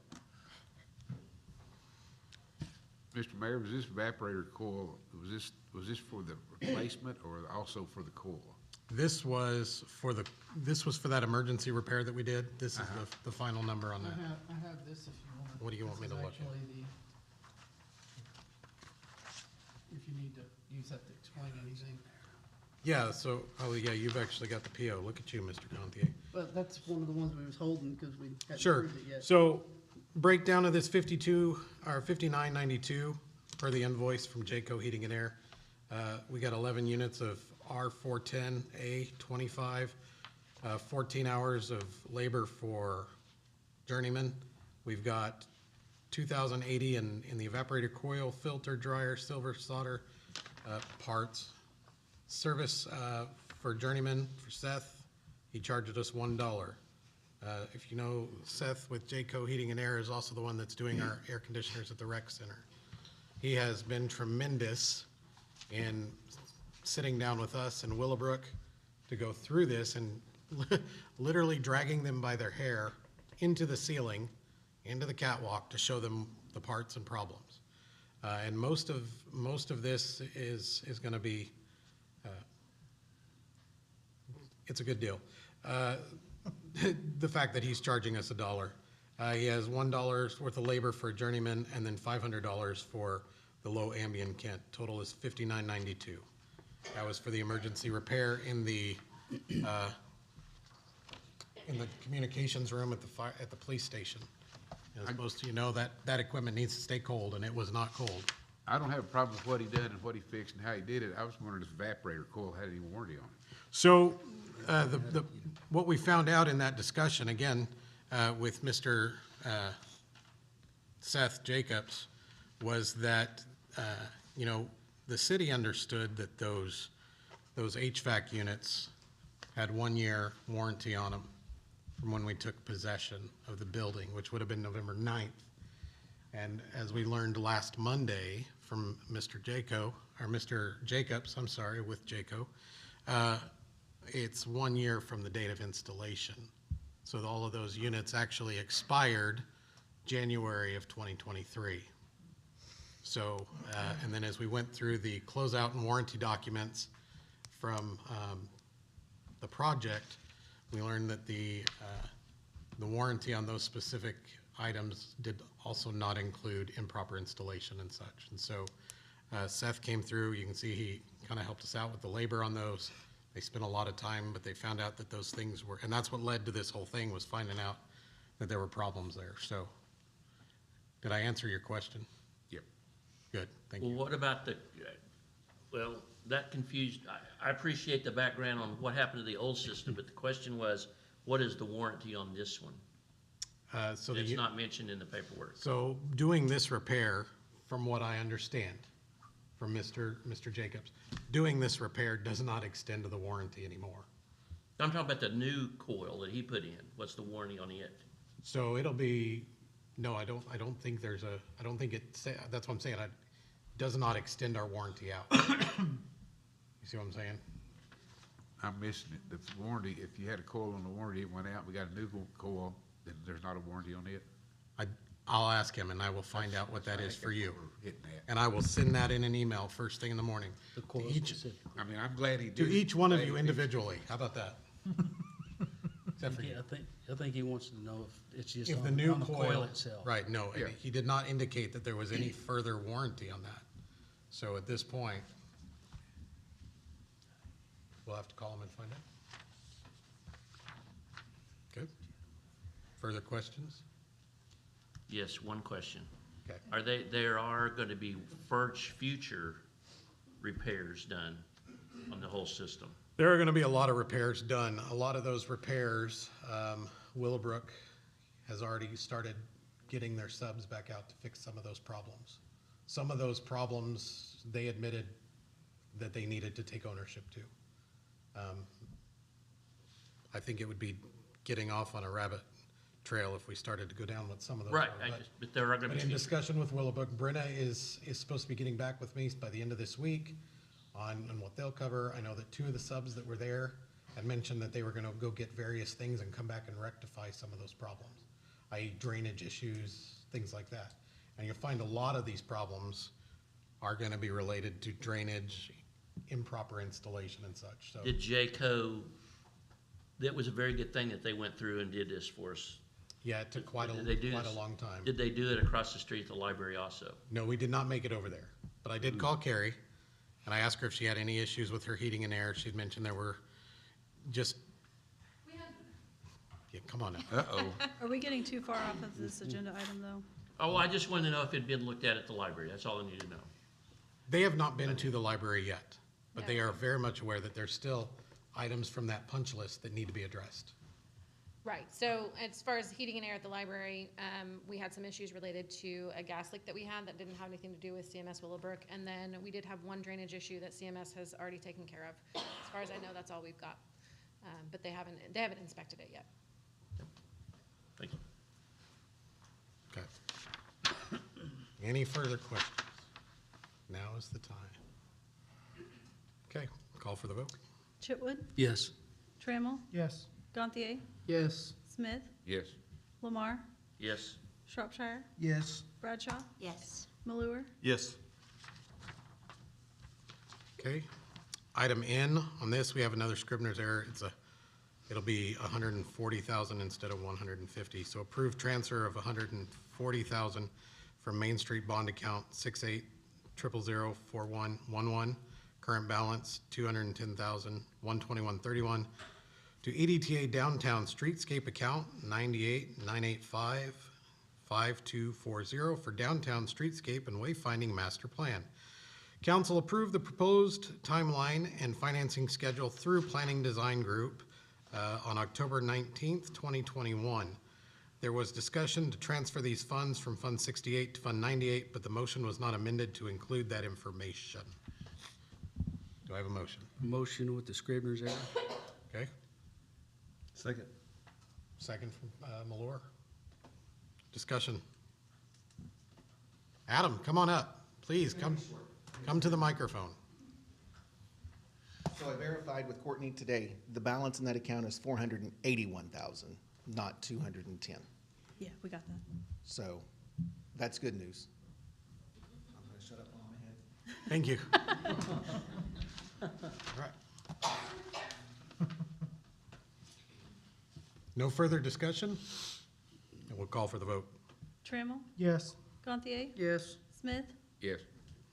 Mr. Mayor, was this evaporator coil, was this for the replacement or also for the coil? This was for that emergency repair that we did. This is the final number on that. I have this if you want. What do you want me to look at? If you need to use that to explain anything. Yeah, so, you've actually got the PO. Look at you, Mr. Gontier. But that's one of the ones we was holding because we hadn't Sure. approved it yet. So breakdown of this 5992 per the invoice from Jayco Heating and Air. We got 11 units of R410A 25, 14 hours of labor for journeyman. We've got 2,080 in the evaporator coil, filter, dryer, silver solder parts. Service for journeyman for Seth, he charged us $1. If you know, Seth with Jayco Heating and Air is also the one that's doing our air conditioners at the rec center. He has been tremendous in sitting down with us in Willowbrook to go through this and literally dragging them by their hair into the ceiling, into the catwalk to show them the parts and problems. And most of this is going to be, it's a good deal. The fact that he's charging us $1. He has $1 worth of labor for a journeyman and then $500 for the low ambient Kent. Total is $59.92. That was for the emergency repair in the communications room at the police station. As most of you know, that equipment needs to stay cold, and it was not cold. I don't have a problem with what he did and what he fixed and how he did it. I was wondering if the evaporator coil had any warranty on it. So, what we found out in that discussion, again, with Mr. Seth Jacobs, was that, the city understood that those HVAC units had 1 year warranty on them from when we took possession of the building, which would have been November 9th. And as we learned last Monday from Mr. Jacobs, with Jayco, it's 1 year from the date of installation. So all of those units actually expired January of 2023. So, and then as we went through the closeout and warranty documents from the project, we learned that the warranty on those specific items did also not include improper installation and such. And so Seth came through. You can see he kind of helped us out with the labor on those. They spent a lot of time, but they found out that those things were, and that's what led to this whole thing, was finding out that there were problems there. So did I answer your question? Yep. Good, thank Well, you. what about that confused, I appreciate the background on what happened to the old system, but the question was, what is the warranty on this one? So It's not mentioned in the paperwork. So doing this repair, from what I understand from Mr. Jacobs, doing this repair does not extend to the warranty anymore. I'm talking about the new coil that he put in. What's the warranty on it? So it'll be, no, I don't think that's what I'm saying. It does not extend our warranty out. You see what I'm saying? I'm missing it. The warranty, if you had a coil on the warranty, it went out, we got a new coil, then there's not a warranty on it? I'll ask him and I will find out what that is for you. Hitting that. And I will send that in an email first thing in the morning. The coil To each, specific. I mean, I'm glad he to did. each one of you individually. How about that? Except for you. I think he wants to know if it's just If the on new the coil itself. Right, no, Yeah. he did not indicate that there was any further warranty on that. So at this point, we'll have to call him and find out. Good. Further questions? Yes, one question. Okay. There are going to be future repairs done on the whole system. There are going to be a lot of repairs done. A lot of those repairs, Willowbrook has already started getting their subs back out to fix some of those problems. Some of those problems, they admitted that they needed to take ownership to. I think it would be getting off on a rabbit trail if we started to go down what some of those are. Right, but there are gonna But in be, discussion with Willowbrook, Brenna is supposed to be getting back with me by the end of this week on what they'll cover. I know that 2 of the subs that were there had mentioned that they were gonna go get various things and come back and rectify some of those problems, i.e. drainage issues, things like that. And you'll find a lot of these problems are gonna be related to drainage, improper installation and such, so. did Jayco, that was a very good thing that they went through and did this for us. Yeah, it took quite Did they do a this? long time. Did they do it across the street at the library also? No, we did not make it over there, but I did call Carrie, and I asked her if she had any issues with her heating and air. She'd mentioned there were just. Yeah, come on now. Uh-oh. Are we getting too far off of this agenda item, though? Oh, I just wanted to know if it'd been looked at the library, that's all I need to know. They have not been to the library yet, but they are very much aware that there's still items from that punch list that need to be addressed. Right, so as far as heating and air at the library, we had some issues related to a gas leak that we had that didn't have anything to do with CMS Willowbrook. And then we did have one drainage issue that CMS has already taken care of. As far as I know, that's all we've got. But they haven't inspected it yet. Thank you. Okay. Any further questions? Now is the time. Okay, call for the vote. Chitwood, Yes. Trammell, Yes. Gantier, Yes. Smith, Yes. Lamar, Yes, Shropshire, Yes. Bradshaw, Yes. Malure, Yes. Okay. Item N, on this, we have another Scribner's error. It'll be 140,000 instead of 150. So approved transfer of 140,000 from Main Street bond account 68004111, current balance 210,121.31, to EDTA Downtown Streetscape account 9898552240 for downtown streetscape and wayfinding master plan. Council approved the proposed timeline and financing schedule through Planning Design Group on October 19th, 2021. There was discussion to transfer these funds from Fund 68 to Fund 98, but the motion was not amended to include that information. Do I have a motion? Motion with the Scribner's error. Okay, Second. second from Malore. Discussion. Adam, come on up, please, come to the microphone. So I verified with Courtney today, the balance in that account is 481,000, not 210. yeah, we got that. So that's good news. I'm gonna shut up on my head. Thank you. All right. No further discussion? And we'll call for the vote. Trammell, Yes. Gantier, Yes. Smith, Yes.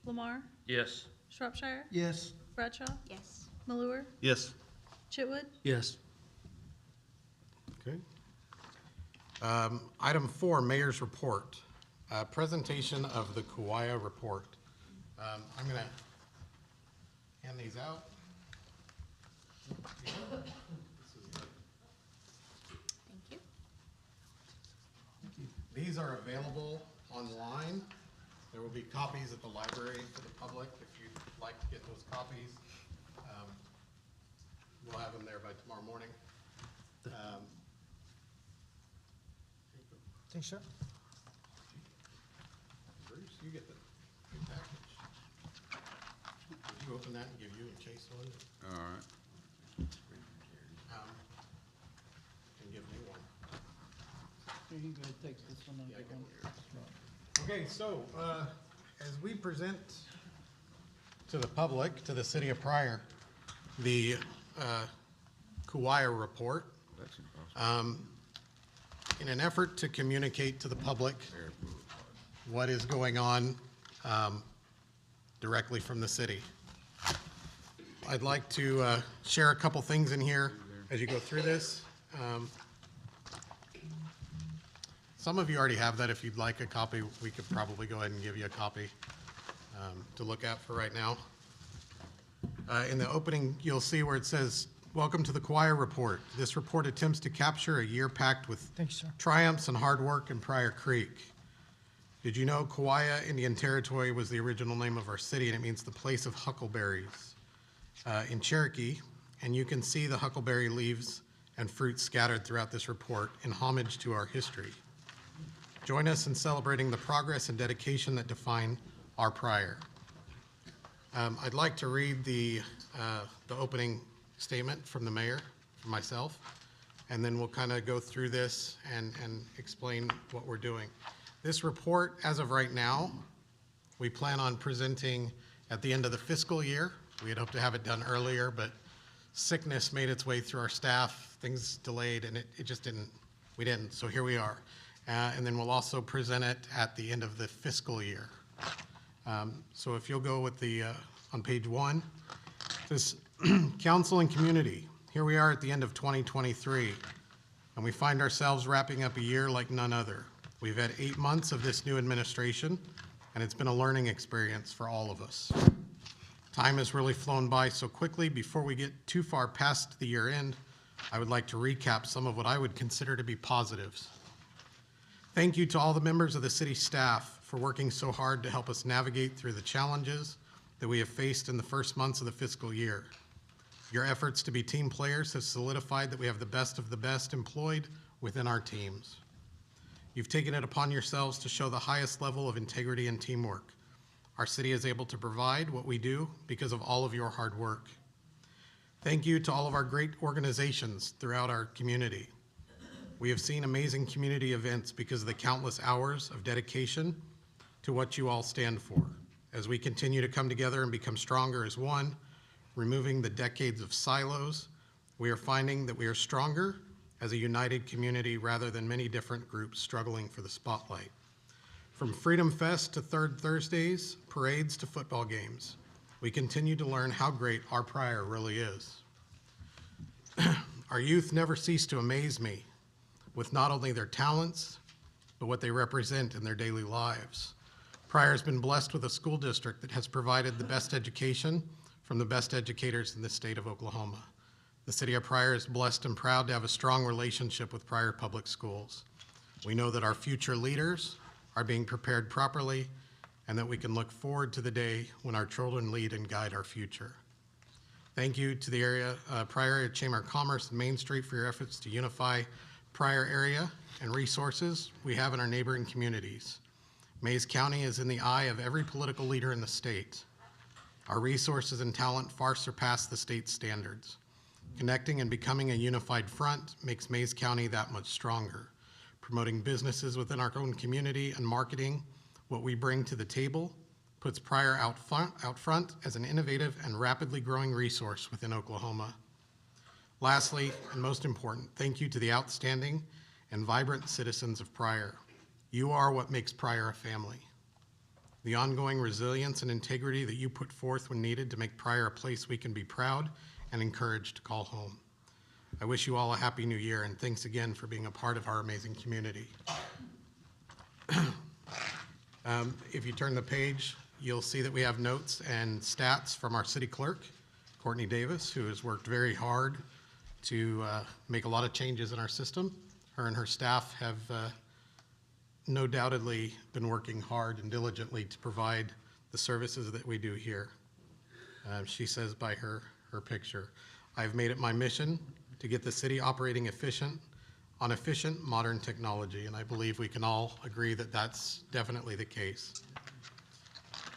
Lamar, yes, Shropshire, Yes. Bradshaw, Yes. Malure, Yes. Chitwood, Yes. Okay. Item 4, Mayor's Report. Presentation of the Kauai Report. I'm going to hand these out. Thank you. These are available online. There will be copies at the library for the public if you'd like to get those copies. We'll have them there by tomorrow morning. Thanks, sir. Bruce, you get the package. Would you open that and give you and Chase one? All right. And give me one. Here, you go ahead, take this one. I'll take one. Okay, so, as we present to the public, to the city of Pryor, the Kauai report, That's impossible. in an effort to communicate to the public what is going on directly from the city. I'd like to share a couple things in here as you go through this. Some of you already have that. If you'd like a copy, we could probably go ahead and give you a copy to look at for right now. In the opening, you'll see where it says Welcome to the Choir Report. This report attempts to capture a year packed with Thanks, sir. triumphs and hard work in Pryor Creek. Did you know Kauai Indian Territory was the original name of our city, and it means the place of huckleberries in Cherokee, and you can see the huckleberry leaves and fruit scattered throughout this report in homage to our history. Join us in celebrating the progress and dedication that define our Pryor. I'd like to read the opening statement from the mayor, from myself, and then we'll kind of go through this and explain what we're doing. This report, as of right now, we plan on presenting at the end of the fiscal year. We had hoped to have it done earlier, but sickness made its way through our staff, things delayed, and it just didn't, we didn't, so here we are. And then we'll also present it at the end of the fiscal year. So if you'll go with the, on page 1, this council and community. Here we are at the end of 2023, and we find ourselves wrapping up a year like none other. We've had 8 months of this new administration, and it's been a learning experience for all of us. Time has really flown by so quickly. Before we get too far past the year end, I would like to recap some of what I would consider to be positives. Thank you to all the members of the city staff for working so hard to help us navigate through the challenges that we have faced in the first months of the fiscal year. Your efforts to be team players have solidified that we have the best of the best employed within our teams. You've taken it upon yourselves to show the highest level of integrity and teamwork. Our city is able to provide what we do because of all of your hard work. Thank you to all of our great organizations throughout our community. We have seen amazing community events because of the countless hours of dedication to what you all stand for. As we continue to come together and become stronger as one, removing the decades of silos, we are finding that we are stronger as a united community rather than many different groups struggling for the spotlight. From Freedom Fest to Third Thursdays, parades to football games, we continue to learn how great our Pryor really is. Our youth never cease to amaze me with not only their talents, but what they represent in their daily lives. Pryor has been blessed with a school district that has provided the best education from the best educators in the state of Oklahoma. The city of Pryor is blessed and proud to have a strong relationship with Pryor Public Schools. We know that our future leaders are being prepared properly and that we can look forward to the day when our children lead and guide our future. Thank you to the Pryor Area Chamber of Commerce and Main Street for your efforts to unify Pryor area and resources we have in our neighboring communities. Mays County is in the eye of every political leader in the state. Our resources and talent far surpass the state's standards. Connecting and becoming a unified front makes Mays County that much stronger. Promoting businesses within our own community and marketing what we bring to the table puts Pryor out front as an innovative and rapidly growing resource within Oklahoma. Lastly, and most important, thank you to the outstanding and vibrant citizens of Pryor. You are what makes Pryor a family. The ongoing resilience and integrity that you put forth when needed to make Pryor a place we can be proud and encouraged to call home. I wish you all a happy new year, and thanks again for being a part of our amazing community. If you turn the page, you'll see that we have notes and stats from our city clerk, Courtney Davis, who has worked very hard to make a lot of changes in our system. Her and her staff have no doubtedly been working hard and diligently to provide the services that we do here. She says by her picture, I've made it my mission to get the city operating on efficient modern technology, and I believe we can all agree that that's definitely the case.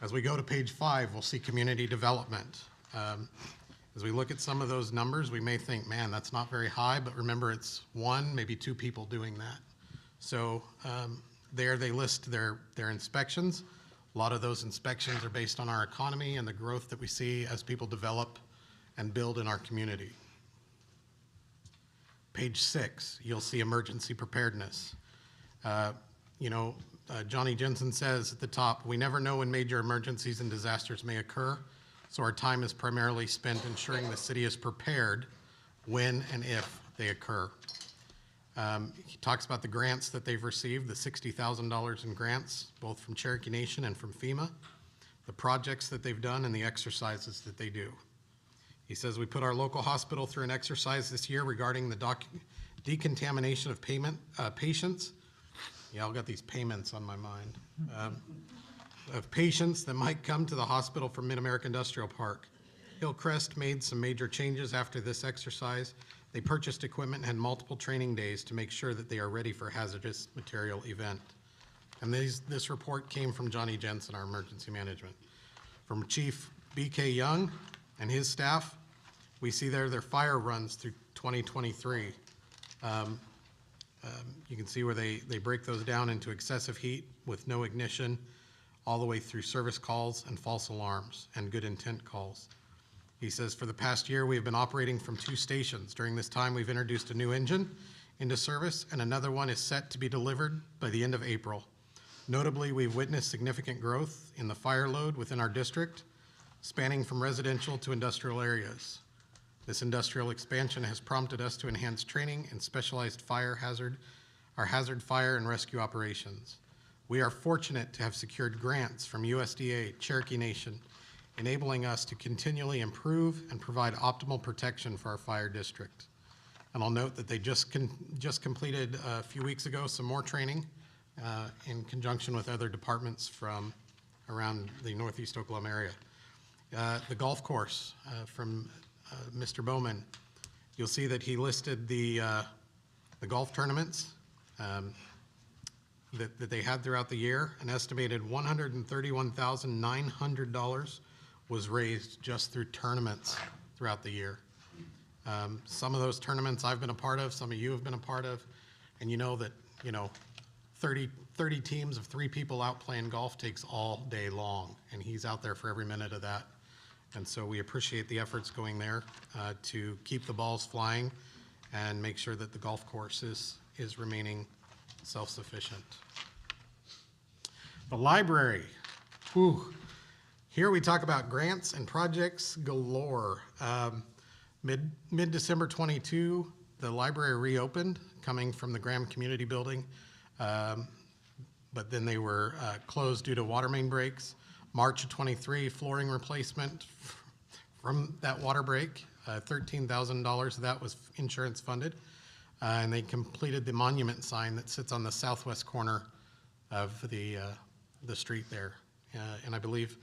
As we go to page 5, we'll see community development. As we look at some of those numbers, we may think, man, that's not very high, but remember it's 1, maybe 2 people doing that. So there they list their inspections. A lot of those inspections are based on our economy and the growth that we see as people develop and build in our community. Page 6, you'll see emergency preparedness. Johnny Jensen says at the top, we never know when major emergencies and disasters may occur, so our time is primarily spent ensuring the city is prepared when and if they occur. He talks about the grants that they've received, the $60,000 in grants, both from Cherokee Nation and from FEMA, the projects that they've done, and the exercises that they do. He says, we put our local hospital through an exercise this year regarding the decontamination of patients. Yeah, I've got these payments on my mind. Of patients that might come to the hospital from Mid-America Industrial Park. Hillcrest made some major changes after this exercise. They purchased equipment and had multiple training days to make sure that they are ready for hazardous material event. And this report came from Johnny Jensen, our emergency management. From Chief B.K. Young and his staff, we see there their fire runs through 2023. You can see where they break those down into excessive heat with no ignition, all the way through service calls and false alarms and good intent calls. He says, for the past year, we have been operating from 2 stations. During this time, we've introduced a new engine into service, and another one is set to be delivered by the end of April. Notably, we've witnessed significant growth in the fire load within our district, spanning from residential to industrial areas. This industrial expansion has prompted us to enhance training in specialized hazard fire and rescue operations. We are fortunate to have secured grants from USDA, Cherokee Nation, enabling us to continually improve and provide optimal protection for our fire district. And I'll note that they just completed a few weeks ago some more training in conjunction with other departments from around the Northeast Oklahoma area. The golf course from Mr. Bowman, you'll see that he listed the golf tournaments that they had throughout the year. An estimated $131,900 was raised just through tournaments throughout the year. Some of those tournaments I've been a part of, some of you have been a part of, and you know that, 30 teams of 3 people out playing golf takes all day long, and he's out there for every minute of that. And so we appreciate the efforts going there to keep the balls flying and make sure that the golf course is remaining self-sufficient. The library. Whew. Here we talk about grants and projects galore. Mid-December 22, the library reopened, coming from the Graham Community Building, but then they were closed due to water main breaks. March of 23, flooring replacement from that water break, $13,000 of that was insurance funded. And they completed the monument sign that sits on the southwest corner of the street there. And I believe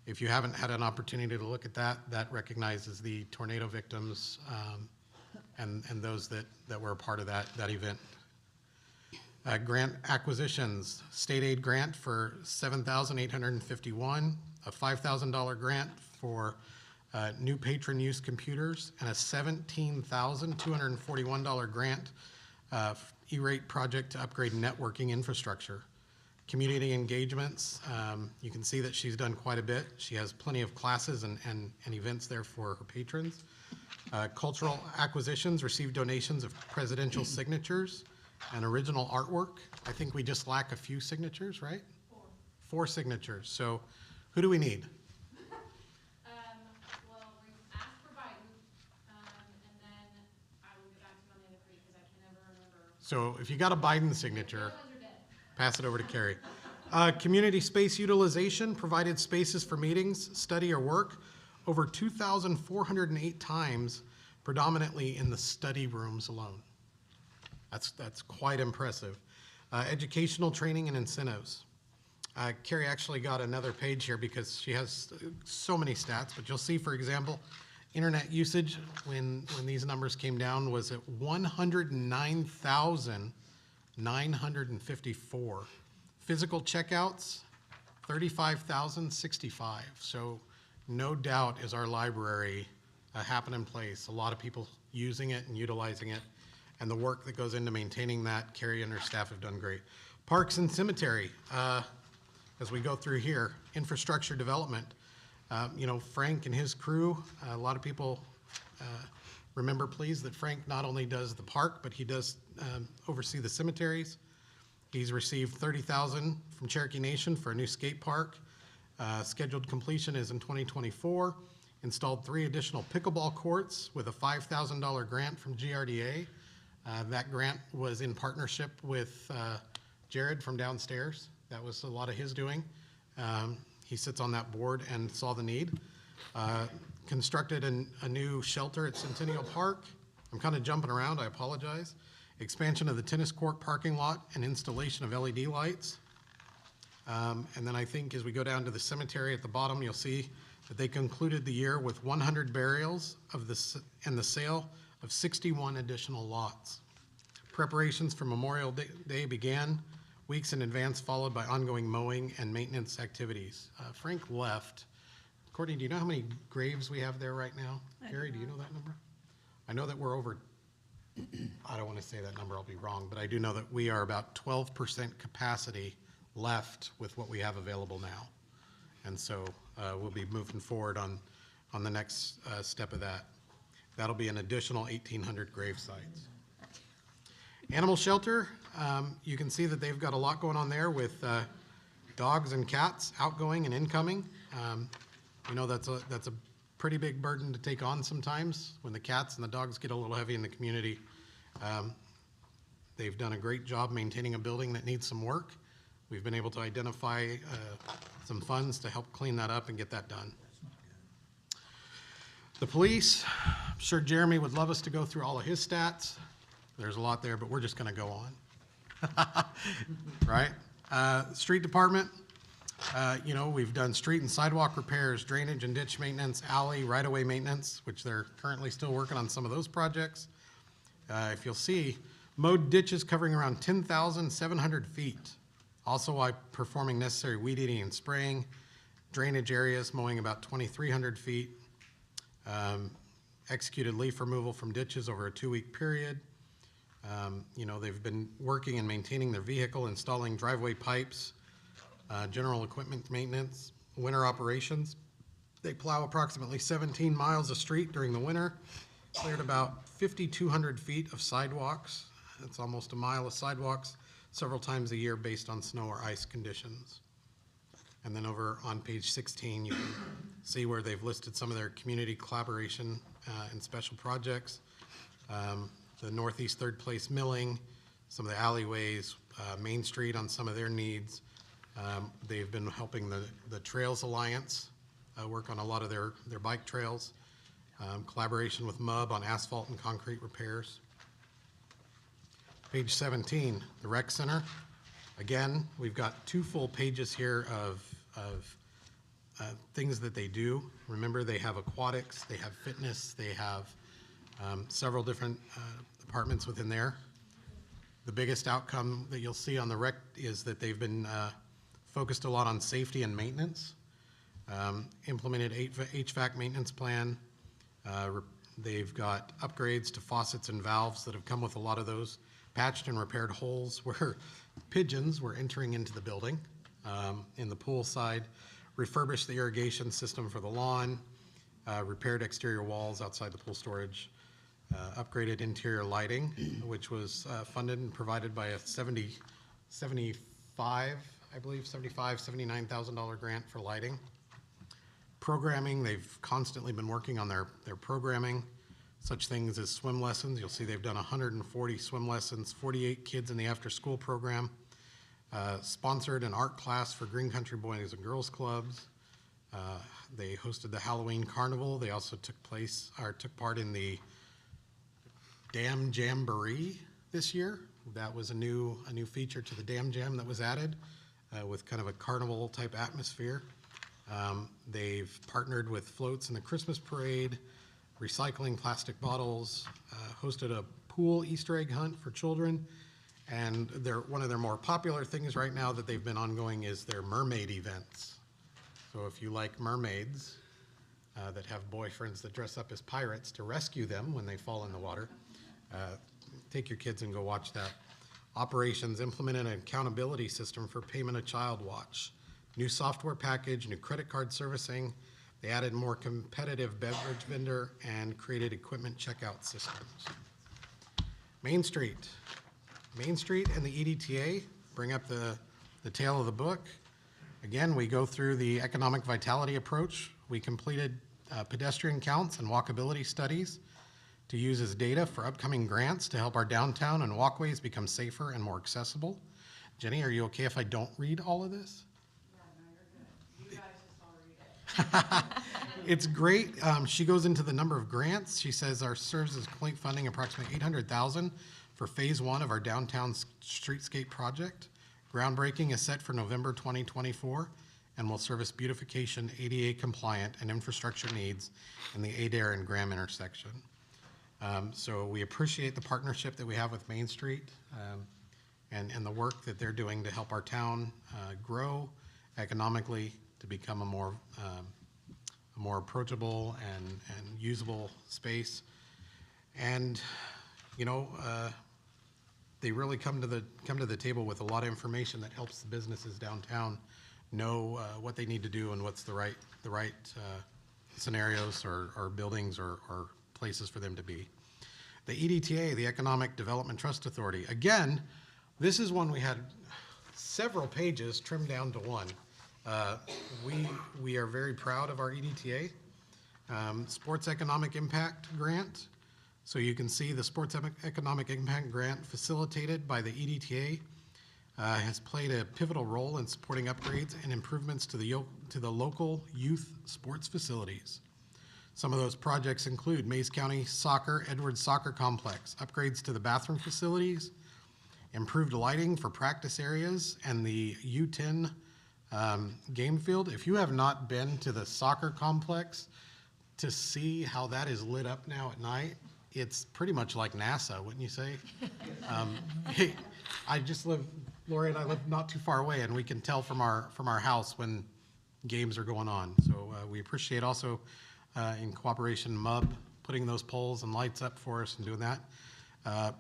if you haven't had an opportunity to look at that, that recognizes the tornado victims and those that were a part of that event. Grant acquisitions, state aid grant for $7,851, a $5,000 grant for new patron use computers, and a $17,241 grant E-rate project to upgrade networking infrastructure. Community engagements, you can see that she's done quite a bit. She has plenty of classes and events there for her patrons. Cultural acquisitions received donations of presidential signatures and original artwork. I think we just lack a few signatures, right? 4 signatures. So who do we need? Well, we asked for Biden, and then I will get back to you on the other 3 because I can never remember. So if you got a Biden signature, pass it over to Carrie. Community space utilization, provided spaces for meetings, study, or work over 2,408 times, predominantly in the study rooms alone. That's quite impressive. Educational training and incentives. Carrie actually got another page here because she has so many stats, but you'll see, for example, internet usage when these numbers came down was at 109,954. Physical checkouts, 35,065. So no doubt is our library a happening place. A lot of people using it and utilizing it. And the work that goes into maintaining that, Carrie and her staff have done great. Parks and cemetery, as we go through here, infrastructure development. Frank and his crew, a lot of people remember, please, that Frank not only does the park, but he does oversee the cemeteries. He's received $30,000 from Cherokee Nation for a new skate park. Scheduled completion is in 2024. Installed 3 additional pickleball courts with a $5,000 grant from GRDA. That grant was in partnership with Jared from downstairs. That was a lot of his doing. He sits on that board and saw the need. constructed a new shelter at Centennial Park. I'm kind of jumping around, I apologize. Expansion of the tennis court parking lot and installation of LED lights. And then I think as we go down to the cemetery at the bottom, you'll see that they concluded the year with 100 burials and the sale of 61 additional lots. Preparations for Memorial Day began weeks in advance, followed by ongoing mowing and maintenance activities. Frank left. Courtney, do you know how many graves we have there right now? Gary, do you know that number? I know that we're over, I don't want to say that number, I'll be wrong, but I do know that we are about 12% capacity left with what we have available now. And so we'll be moving forward on the next step of that. That'll be an additional 1,800 grave sites. Animal shelter, you can see that they've got a lot going on there with dogs and cats outgoing and incoming. You know, that's a pretty big burden to take on sometimes when the cats and the dogs get a little heavy in the community. They've done a great job maintaining a building that needs some work. We've been able to identify some funds to help clean that up and get that done. The police, I'm sure Jeremy would love us to go through all of his stats. There's a lot there, but we're just going to go on. Right? Street department, you know, we've done street and sidewalk repairs, drainage and ditch maintenance, alley, right-of-way maintenance, which they're currently still working on some of those projects. If you'll see, mowed ditches covering around 10,700 feet. Also while performing necessary weed eating and spraying, drainage areas mowing about 2,300 feet. Executed leaf removal from ditches over a 2-week period. You know, they've been working and maintaining their vehicle, installing driveway pipes, general equipment maintenance, winter operations. They plow approximately 17 miles of street during the winter, cleared about 5,200 feet of sidewalks. That's almost a mile of sidewalks several times a year based on snow or ice conditions. And then over on page 16, you can see where they've listed some of their community collaboration and special projects. The Northeast Third Place milling, some of the alleyways, Main Street on some of their needs. They've been helping the Trails Alliance work on a lot of their bike trails. Collaboration with MUB on asphalt and concrete repairs. Page 17, the rec center. Again, we've got 2 full pages here of things that they do. Remember, they have aquatics, they have fitness, they have several different departments within there. The biggest outcome that you'll see on the rec is that they've been focused a lot on safety and maintenance. Implemented HVAC maintenance plan. They've got upgrades to faucets and valves that have come with a lot of those. Patched and repaired holes where pigeons were entering into the building. In the pool side, refurbished the irrigation system for the lawn, repaired exterior walls outside the pool storage, upgraded interior lighting, which was funded and provided by a $79,000 grant for lighting. Programming, they've constantly been working on their programming, such things as swim lessons. You'll see they've done 140 swim lessons, 48 kids in the after-school program, sponsored an art class for Green Country Boys and Girls Clubs. They hosted the Halloween Carnival. They also took part in the Dam Jamboree this year. That was a new feature to the Dam Jam that was added with kind of a carnival type atmosphere. They've partnered with floats in the Christmas parade, recycling plastic bottles, hosted a pool Easter egg hunt for children, and one of their more popular things right now that they've been ongoing is their mermaid events. So if you like mermaids that have boyfriends that dress up as pirates to rescue them when they fall in the water, take your kids and go watch that. Operations implemented an accountability system for payment of child watch. New software package, new credit card servicing. They added more competitive beverage vendor and created equipment checkout systems. Main Street. Main Street and the EDTA bring up the tail of the book. Again, we go through the economic vitality approach. We completed pedestrian counts and walkability studies to use as data for upcoming grants to help our downtown and walkways become safer and more accessible. Jenny, are you okay if I don't read all of this? It's great. She goes into the number of grants. She says our services complete funding approximately 800,000 for phase 1 of our downtown streetscape project. Groundbreaking is set for November 2024 and will service beautification, ADA compliant, and infrastructure needs in the Adair and Graham intersection. So we appreciate the partnership that we have with Main Street and the work that they're doing to help our town grow economically, to become a more approachable and usable space. And, you know, they really come to the table with a lot of information that helps the businesses downtown know what they need to do and what's the right scenarios or buildings or places for them to be. The EDTA, the Economic Development Trust Authority. Again, this is one we had several pages trimmed down to one. We are very proud of our EDTA. Sports Economic Impact Grant. So you can see the Sports Economic Impact Grant facilitated by the EDTA has played a pivotal role in supporting upgrades and improvements to the local youth sports facilities. Some of those projects include Mays County Soccer, Edwards Soccer Complex, upgrades to the bathroom facilities, improved lighting for practice areas, and the U10 game field. If you have not been to the soccer complex to see how that is lit up now at night, it's pretty much like NASA, wouldn't you say? Hey, I just live, Lori and I live not too far away, and we can tell from our house when games are going on. So we appreciate also in cooperation MUB putting those poles and lights up for us and doing that. A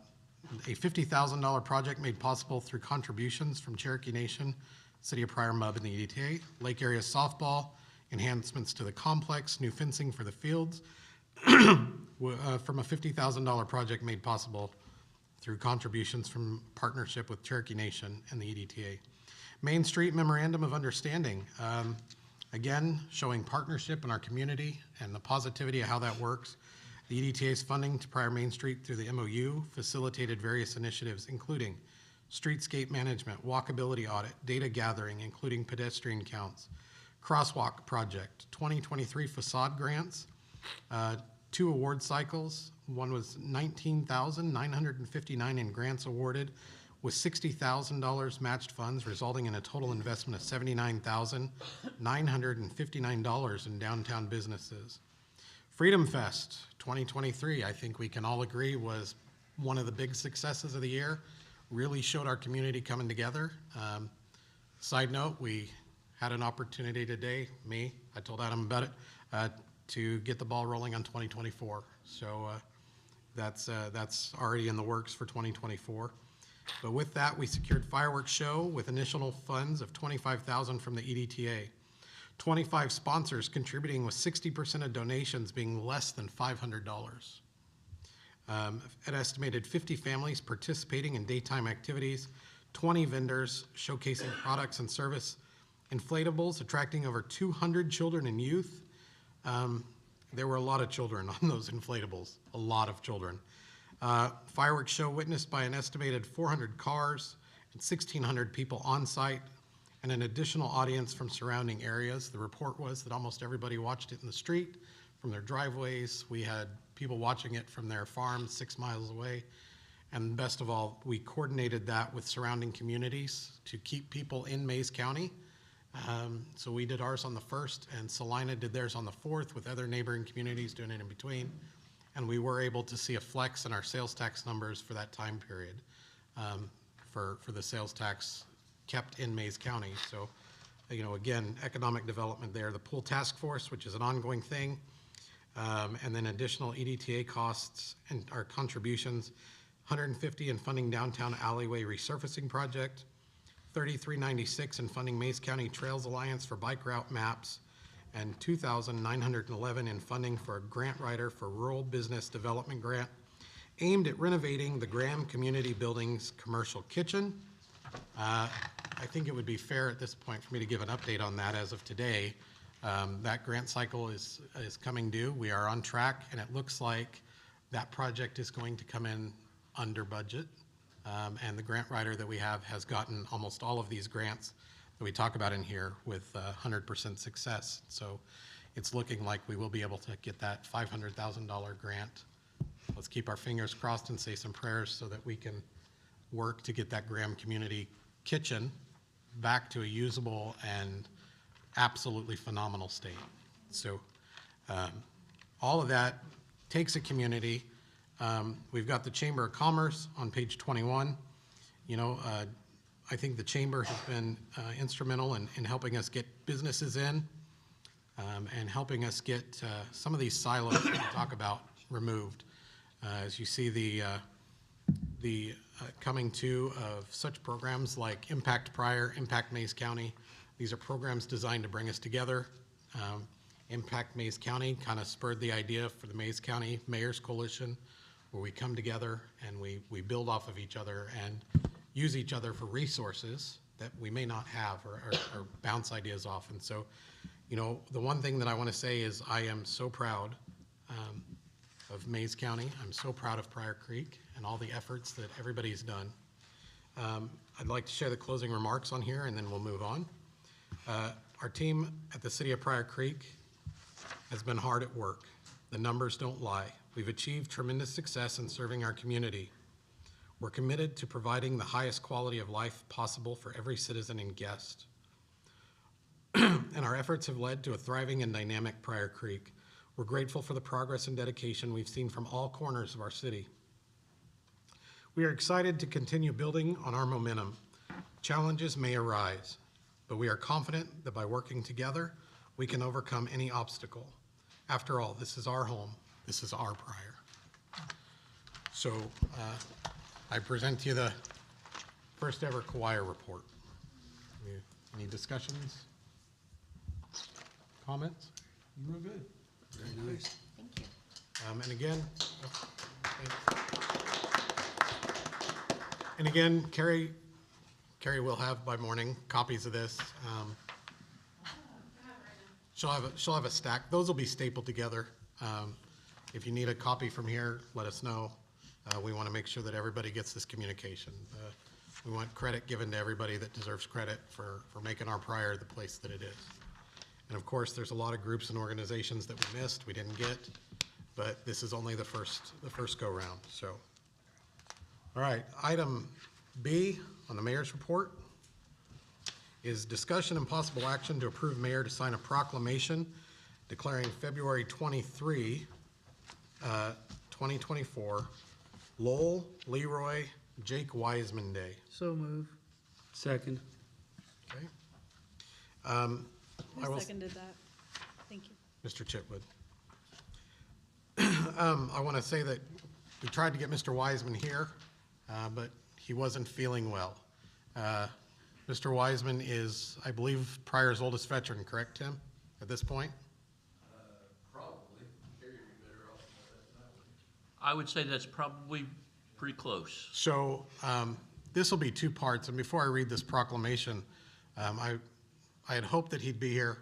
$50,000 project made possible through contributions from Cherokee Nation, City of Pryor, MUB, and the EDTA. Lake area softball, enhancements to the complex, new fencing for the fields, from a $50,000 project made possible through contributions from partnership with Cherokee Nation and the EDTA. Main Street Memorandum of Understanding, again, showing partnership in our community and the positivity of how that works. The EDTA's funding to Pryor Main Street through the MOU facilitated various initiatives, including streetscape management, walkability audit, data gathering, including pedestrian counts, crosswalk project, 2023 facade grants, 2 award cycles. One was $19,959 in grants awarded with $60,000 matched funds, resulting in a total investment of $79,959 in downtown businesses. Freedom Fest 2023, I think we can all agree, was one of the big successes of the year. Really showed our community coming together. Side note, we had an opportunity today, I told Adam about it, to get the ball rolling on 2024. So that's already in the works for 2024. But with that, we secured fireworks show with initial funds of $25,000 from the EDTA. 25 sponsors contributing with 60% of donations being less than $500. An estimated 50 families participating in daytime activities, 20 vendors showcasing products and service, inflatables attracting over 200 children and youth. There were a lot of children on those inflatables, a lot of children. Fireworks show witnessed by an estimated 400 cars and 1,600 people on site and an additional audience from surrounding areas. The report was that almost everybody watched it in the street, from their driveways. We had people watching it from their farms 6 miles away. And best of all, we coordinated that with surrounding communities to keep people in Mays County. So we did ours on the 1st, and Salina did theirs on the 4th, with other neighboring communities doing it in between. And we were able to see a flex in our sales tax numbers for that time period, for the sales tax kept in Mays County. So, you know, again, economic development there. The pool task force, which is an ongoing thing, and then additional EDTA costs and our contributions, $150 in funding downtown alleyway resurfacing project, $33.96 in funding Mays County Trails Alliance for bike route maps, and $2,911 in funding for a grant writer for rural business development grant aimed at renovating the Graham Community Building's commercial kitchen. I think it would be fair at this point for me to give an update on that as of today. That grant cycle is coming due. We are on track, and it looks like that project is going to come in under budget. And the grant writer that we have has gotten almost all of these grants that we talk about in here with 100% success. So it's looking like we will be able to get that $500,000 grant. Let's keep our fingers crossed and say some prayers so that we can work to get that Graham Community Kitchen back to a usable and absolutely phenomenal state. So all of that takes a community. We've got the Chamber of Commerce on page 21. You know, I think the Chamber has been instrumental in helping us get businesses in and helping us get some of these silos that we talk about removed. As you see the coming to of such programs like Impact Pryor, Impact Mays County. These are programs designed to bring us together. Impact Mays County kind of spurred the idea for the Mays County Mayor's Coalition, where we come together and we build off of each other and use each other for resources that we may not have or bounce ideas off. And so, you know, the one thing that I want to say is I am so proud of Mays County. I'm so proud of Pryor Creek and all the efforts that everybody's done. I'd like to share the closing remarks on here and then we'll move on. Our team at the City of Pryor Creek has been hard at work. The numbers don't lie. We've achieved tremendous success in serving our community. We're committed to providing the highest quality of life possible for every citizen and guest. And our efforts have led to a thriving and dynamic Pryor Creek. We're grateful for the progress and dedication we've seen from all corners of our city. We are excited to continue building on our momentum. Challenges may arise, but we are confident that by working together, we can overcome any obstacle. After all, this is our home. This is our Pryor. So I present to you the first ever Kawire report. Any discussions? Comments? Real good. Very nice. Thank you. And again, Carrie will have by morning copies of this. She'll have a stack. Those will be stapled together. If you need a copy from here, let us know. We want to make sure that everybody gets this communication. We want credit given to everybody that deserves credit for making our Pryor the place that it is. And of course, there's a lot of groups and organizations that we missed, we didn't get, but this is only the first go round. So, all right, item B on the mayor's report is discussion and possible action to approve mayor to sign a proclamation declaring February 23, 2024, Lowell, Leroy, Jake Wiseman Day. So move. Second. Okay. Who seconded that? Thank you. Mr. Chitwood. I want to say that we tried to get Mr. Wiseman here, but he wasn't feeling well. Mr. Wiseman is, I believe, Pryor's oldest veteran, correct, Tim, at this point? Probably. Carrie would be better off than that. I would say that's probably pretty close. So this will be two parts, and before I read this proclamation, I had hoped that he'd be here.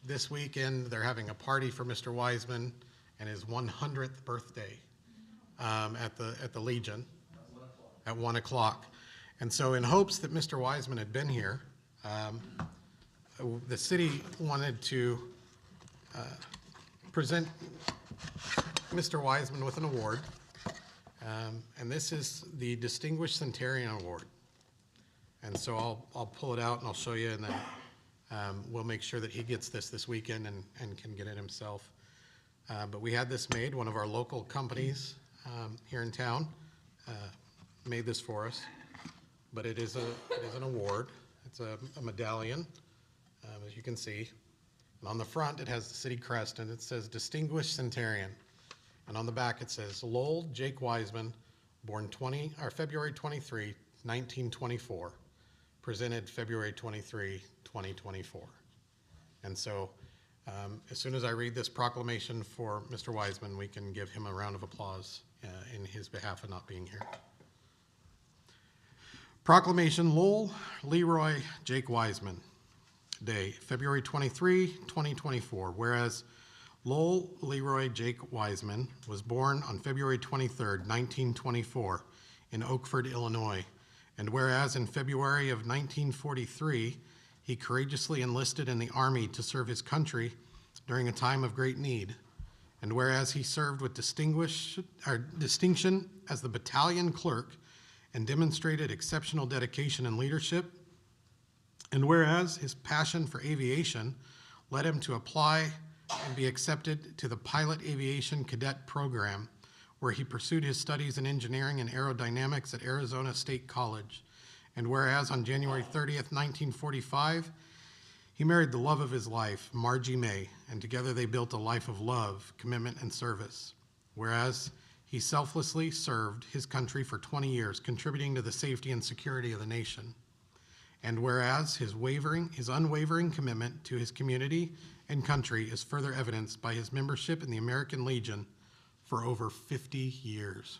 This weekend, they're having a party for Mr. Wiseman and his 100th birthday at the Legion at 1 o'clock. And so in hopes that Mr. Wiseman had been here, the city wanted to present Mr. Wiseman with an award. And this is the Distinguished Centenarian Award. And so I'll pull it out and I'll show you, and then we'll make sure that he gets this weekend and can get it himself. But we had this made. One of our local companies here in town made this for us. But it is an award. It's a medallion, as you can see. And on the front, it has the city crest, and it says Distinguished Centenarian. And on the back, it says Lowell Jake Wiseman, born February 23, 1924. Presented February 23, 2024. And so as soon as I read this proclamation for Mr. Wiseman, we can give him a round of applause in his behalf of not being here. Proclamation, Lowell Leroy Jake Wiseman Day, February 23, 2024. Whereas Lowell Leroy Jake Wiseman was born on February 23, 1924 in Oakford, Illinois, And whereas in February of 1943, he courageously enlisted in the Army to serve his country during a time of great need. And whereas he served with distinction as the battalion clerk and demonstrated exceptional dedication and leadership. And whereas his passion for aviation led him to apply and be accepted to the Pilot Aviation Cadet Program, where he pursued his studies in engineering and aerodynamics at Arizona State College. And whereas on January 30th, 1945, he married the love of his life, Margie May, and together they built a life of love, commitment, and service. Whereas he selflessly served his country for 20 years, contributing to the safety and security of the nation. And whereas his unwavering commitment to his community and country is further evidenced by his membership in the American Legion for over 50 years.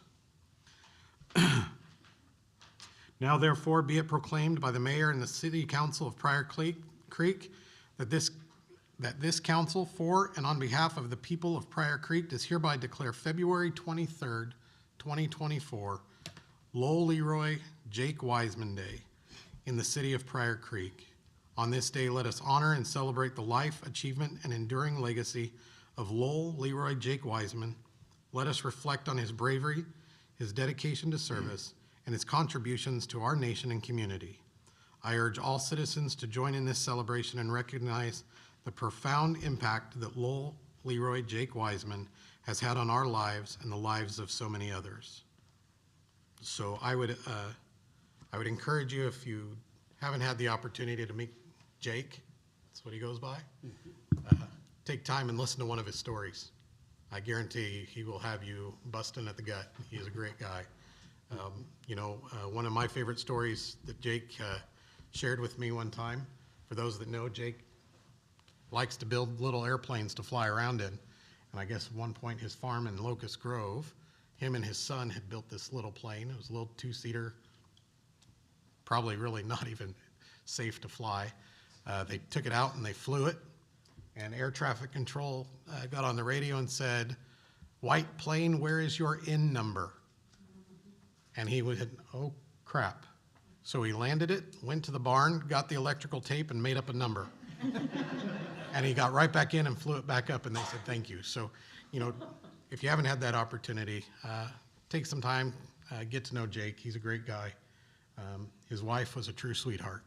Now therefore be it proclaimed by the mayor and the city council of Pryor Creek that this council for and on behalf of the people of Pryor Creek does hereby declare February 23rd, 2024, Lowell Leroy Jake Wiseman Day in the city of Pryor Creek. On this day, let us honor and celebrate the life, achievement, and enduring legacy of Lowell Leroy Jake Wiseman. Let us reflect on his bravery, his dedication to service, and his contributions to our nation and community. I urge all citizens to join in this celebration and recognize the profound impact that Lowell Leroy Jake Wiseman has had on our lives and the lives of so many others. So I would encourage you, if you haven't had the opportunity to meet Jake, that's what he goes by, take time and listen to one of his stories. I guarantee he will have you busting at the gut. He is a great guy. One of my favorite stories that Jake shared with me one time, for those that know, Jake likes to build little airplanes to fly around in. And I guess at one point his farm in Locust Grove, him and his son had built this little plane. It was a little two-seater, probably really not even safe to fly. They took it out and they flew it. And air traffic control got on the radio and said, "White plane, where is your IN number?" And he would, oh crap. So he landed it, went to the barn, got the electrical tape and made up a number. And he got right back in and flew it back up and they said, thank you. So, if you haven't had that opportunity, take some time, get to know Jake. He's a great guy. His wife was a true sweetheart.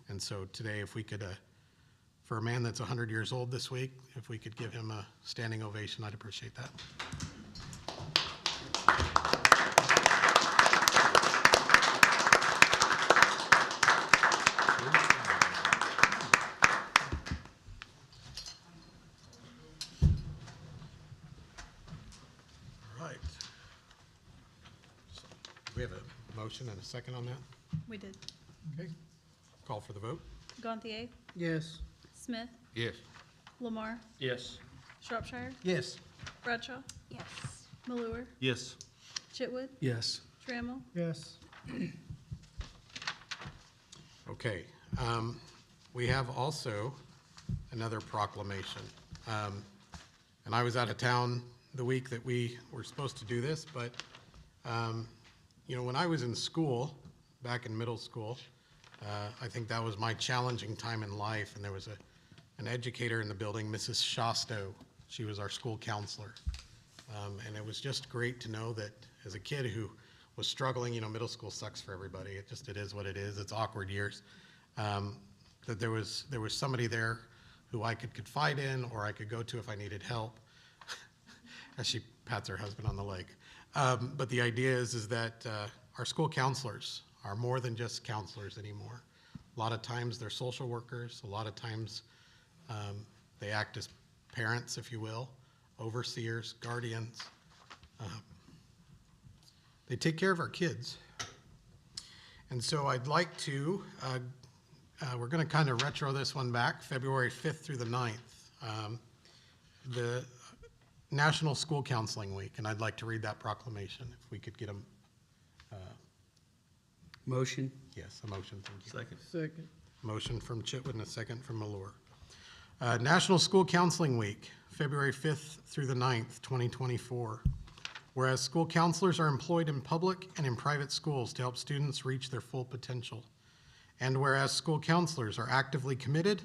And so today, if we could, for a man that's 100 years old this week, if we could give him a standing ovation, I'd appreciate that. All right. So, we have a motion and a second on that? We did. Okay. Call for the vote. Gantier, Yes. Smith, Yes. Lamar, Yes. Shropshire, Yes. Bradshaw, Yes. Malure, Yes. Chitwood, Yes. Trammell, Yes. Okay, we have also another proclamation. And I was out of town the week that we were supposed to do this, but, when I was in school, back in middle school, I think that was my challenging time in life, and there was an educator in the building, Mrs. Shosto. She was our school counselor. And it was just great to know that as a kid who was struggling, middle school sucks for everybody. It is what it is. It's awkward years. That there was somebody there who I could confide in or I could go to if I needed help, as she pats her husband on the leg. But the idea is that our school counselors are more than just counselors anymore. A lot of times they're social workers. A lot of times they act as parents, if you will, overseers, guardians. They take care of our kids. And so I'd like to, we're going to kind of retro this one back, February 5th through the 9th, the National School Counseling Week, and I'd like to read that proclamation, if we could get them. Motion. Yes, a motion, thank you. Second. Second. Motion from Chitwood and a second from Malure. National School Counseling Week, February 5th through the 9th, 2024. Whereas school counselors are employed in public and in private schools to help students reach their full potential. And whereas school counselors are actively committed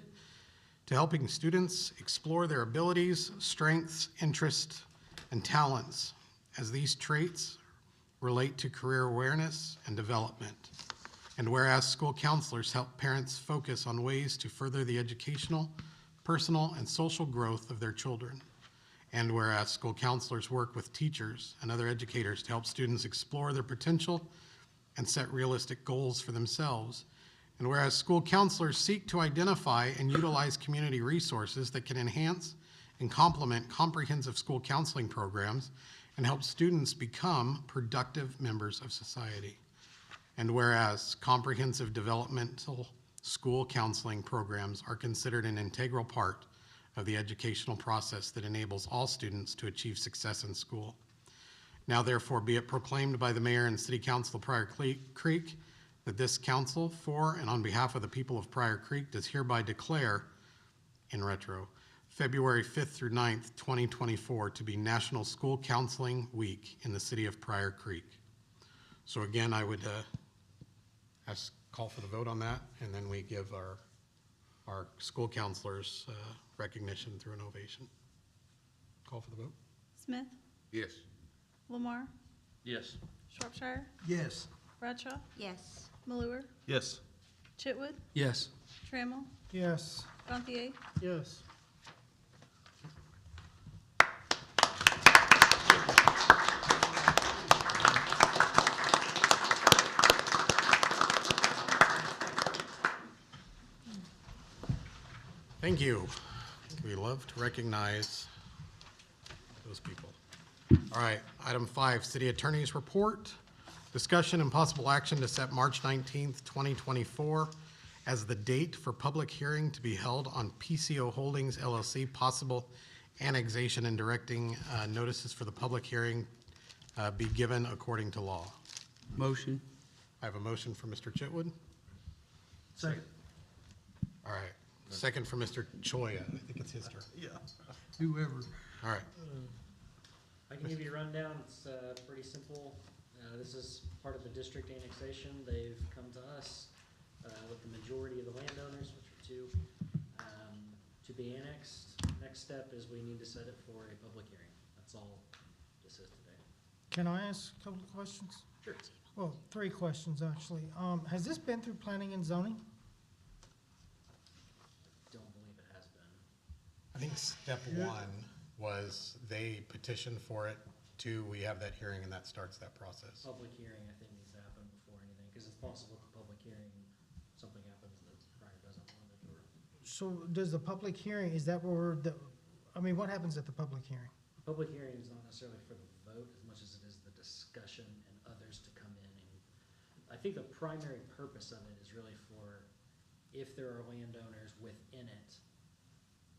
to helping students explore their abilities, strengths, interests, and talents, as these traits relate to career awareness and development. And whereas school counselors help parents focus on ways to further the educational, personal, and social growth of their children. And whereas school counselors work with teachers and other educators to help students explore their potential and set realistic goals for themselves. And whereas school counselors seek to identify and utilize community resources that can enhance and complement comprehensive school counseling programs and help students become productive members of society. And whereas comprehensive developmental school counseling programs are considered an integral part of the educational process that enables all students to achieve success in school. Now therefore be it proclaimed by the mayor and city council of Pryor Creek that this council, for and on behalf of the people of Pryor Creek, does hereby declare, in retro, February 5th through 9th, 2024 to be National School Counseling Week in the city of Pryor Creek. So again, I would call for the vote on that, and then we give our school counselors recognition through an ovation. Call for the vote. Smith, Yes. Lamar, Yes. Shropshire, Yes. Bradshaw, Yes. Malure, Yes. Chitwood, Yes. Trammell, Yes. Gantier, Yes. Thank you. We love to recognize those people. All right, item 5, city attorney's report. Discussion and possible action to set March 19th, 2024 as the date for public hearing to be held on PCO Holdings LLC, possible annexation and directing notices for the public hearing be given according to law. Motion. I have a motion for Mr. Chitwood. Second. All right, second for Mr. Choya. I think it's his turn. Yeah. Whoever. All right, I can give you a rundown. It's pretty simple. This is part of the district annexation. They've come to us with the majority of the landowners, which are 2, to be annexed. Next step is we need to set it for a public hearing. That's all this is today. Can I ask a couple of questions? Sure. Well, 3 questions, actually. Has this been through planning and zoning? Don't believe it has been. I think step 1 was they petitioned for it. 2, we have that hearing and that starts that process. Public hearing, I think, needs to happen before anything, because it's possible at the public hearing, something happens that Pryor doesn't want it, or So does the public hearing, is that where what happens at the public hearing? public hearing is not necessarily for the vote as much as it is the discussion and others to come in. And I think the primary purpose of it is really for if there are landowners within it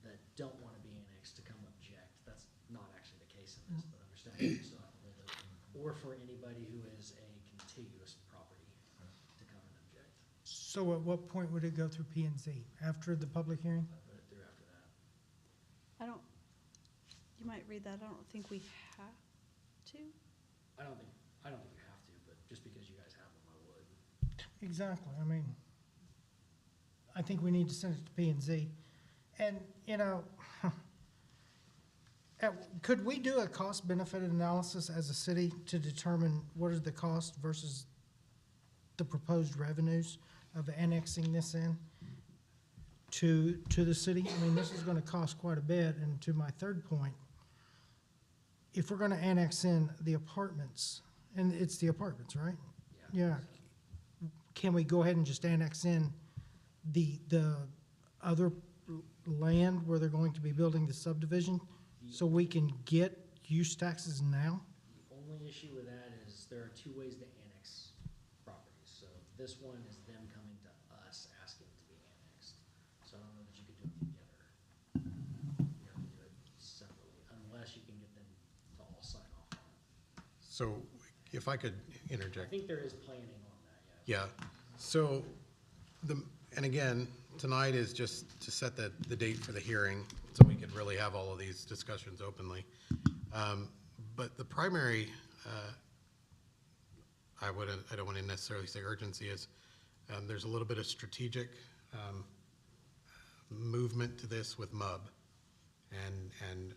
that don't want to be annexed to come object. That's not actually the case in this, but understand you still have to hold it. Or for anybody who is a contiguous property to come and object. So at what point would it go through P and Z? After the public hearing? I put it through after that. you might read that, I don't think we have to. I don't think you have to, but just because you guys have them, I would. Exactly, I think we need to send it to P and Z. And, could we do a cost-benefit analysis as a city to determine what is the cost versus the proposed revenues of annexing this in to the city? This is gonna cost quite a bit, and to my third point, if we're gonna annex in the apartments, and it's the apartments, right? Yeah. Can we go ahead and just annex in the other land where they're going to be building the subdivision, so we can get use taxes now? The only issue with that is there are 2 ways to annex properties. So this one is them coming to us asking to be annexed. So I don't know that you could do them together. You have to do it separately, unless you can get them to all sign off on it. So if I could I interject. think there is planning on that, yeah. Yeah, so and again, tonight is just to set the date for the hearing, so we could really have all of these discussions openly. But the primary, I don't want to necessarily say urgency is, there's a little bit of strategic movement to this with MUB. And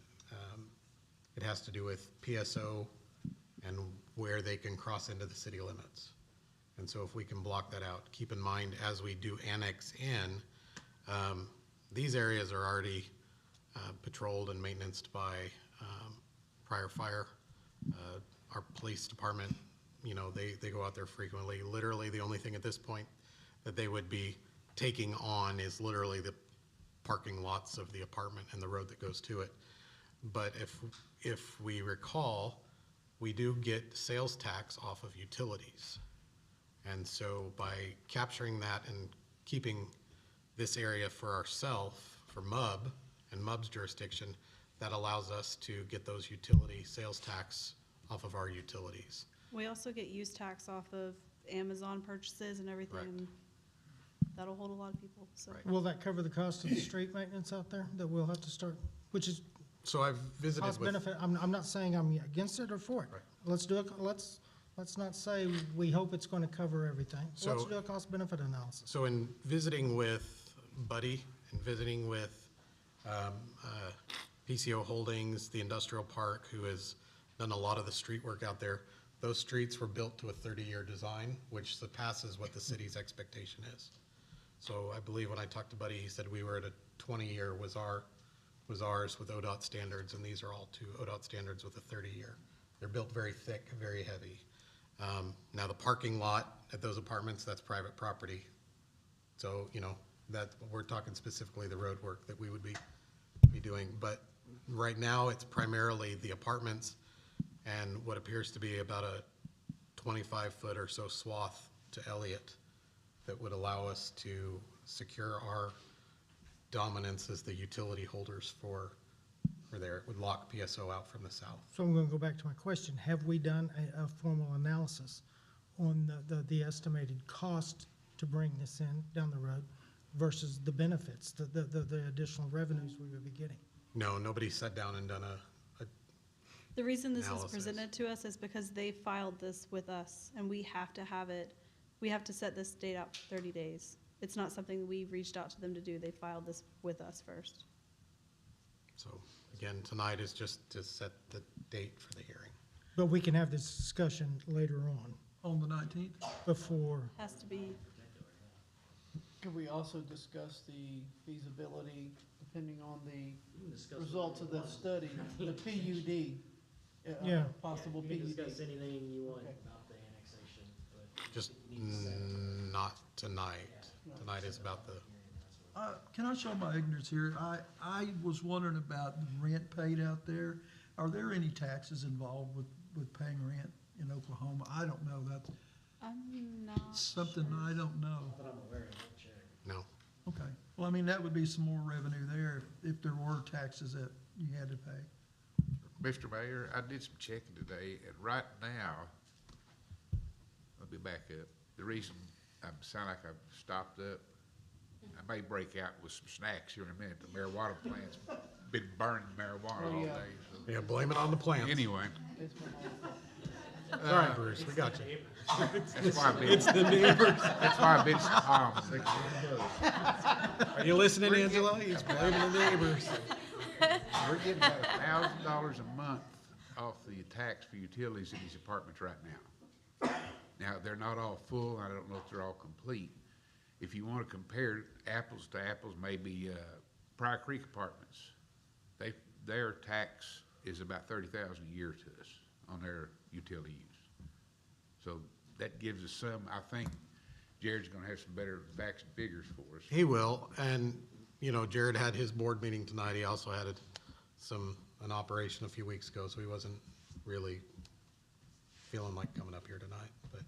it has to do with PSO and where they can cross into the city limits. And so if we can block that out, keep in mind as we do annex in, these areas are already patrolled and maintained by Pryor Fire. Our police department, you know, they go out there frequently. Literally, the only thing at this point that they would be taking on is literally the parking lots of the apartment and the road that goes to it. But if we recall, we do get sales tax off of utilities. And so by capturing that and keeping this area for ourselves, for MUB and MUB's jurisdiction, that allows us to get those utility sales tax off of our utilities. We also get use tax off of Amazon purchases and everything. Correct. And that'll hold a lot of people, so. Right. Will that cover the cost of the street maintenance out there that we'll have to start, which is So I've visited cost with, benefit? I'm not saying I'm against it or for it. Right. Let's do it, let's not say we hope it's gonna cover everything. So let's So- do a cost benefit analysis. so in visiting with Buddy and visiting with PCO Holdings, the industrial park, who has done a lot of the street work out there, those streets were built to a 30-year design, which surpasses what the city's expectation is. So I believe when I talked to Buddy, he said we were at a 20-year was ours with ODOT standards, and these are all to ODOT standards with a 30-year. They're built very thick, very heavy. Now the parking lot at those apartments, that's private property. So, you know, that, we're talking specifically the road work that we would be doing. But right now, it's primarily the apartments and what appears to be about a 25-foot or so swath to Elliott that would allow us to secure our dominance as the utility holders for there. It would lock PSO out from the south. So I'm gonna go back to my question. Have we done a formal analysis on the estimated cost to bring this in down the road versus the benefits, the additional revenues we would be getting? No, nobody sat down and done a The reason this is Analysis. presented to us is because they filed this with us, and we have to have it, we have to set this date out for 30 days. It's not something we've reached out to them to do. They filed this with us first. So again, tonight is just to set the date for the hearing. But we can have this discussion later on, the 19th? before. Has to be, Could we also discuss the feasibility, depending on the We can discuss results of whatever the you study, the PUD? Yeah. Possible want. You can PUD. discuss anything you want Okay. about the annexation, but. Just you need to set- not tonight. Tonight is about the, Can I show my ignorance here? I was wondering about rent paid out there. Are there any taxes involved with paying rent in Oklahoma? I don't know. That's I'm not. something I don't know. Not that I'm aware of, I'll check. no. Okay. Well, I mean, that would be some more revenue there if there were taxes that you had to pay. Mr. Mayor, I did some checking today, and right now, let me back up. The reason I sound like I've stopped up, I may break out with some snacks here in a minute. The marijuana plant's been burning marijuana all day, so. Yeah, blame it on the plants. Anyway, It's from all- All right, Bruce, we got you. that's why I've been. It's the neighbors. That's why I've been so calm. Are you listening, Angela? He's blaming the neighbors. We're getting about $1,000 a month off the tax for utilities in these apartments right now. Now, they're not all full, and I don't know if they're all complete. If you want to compare apples to apples, maybe Pryor Creek Apartments, their tax is about $30,000 a year to us on their utility use. So that gives us some, I think Jared's gonna have some better facts and figures for us. He will, and, you know, Jared had his board meeting tonight. He also had an operation a few weeks ago, so he wasn't really feeling like coming up here tonight. But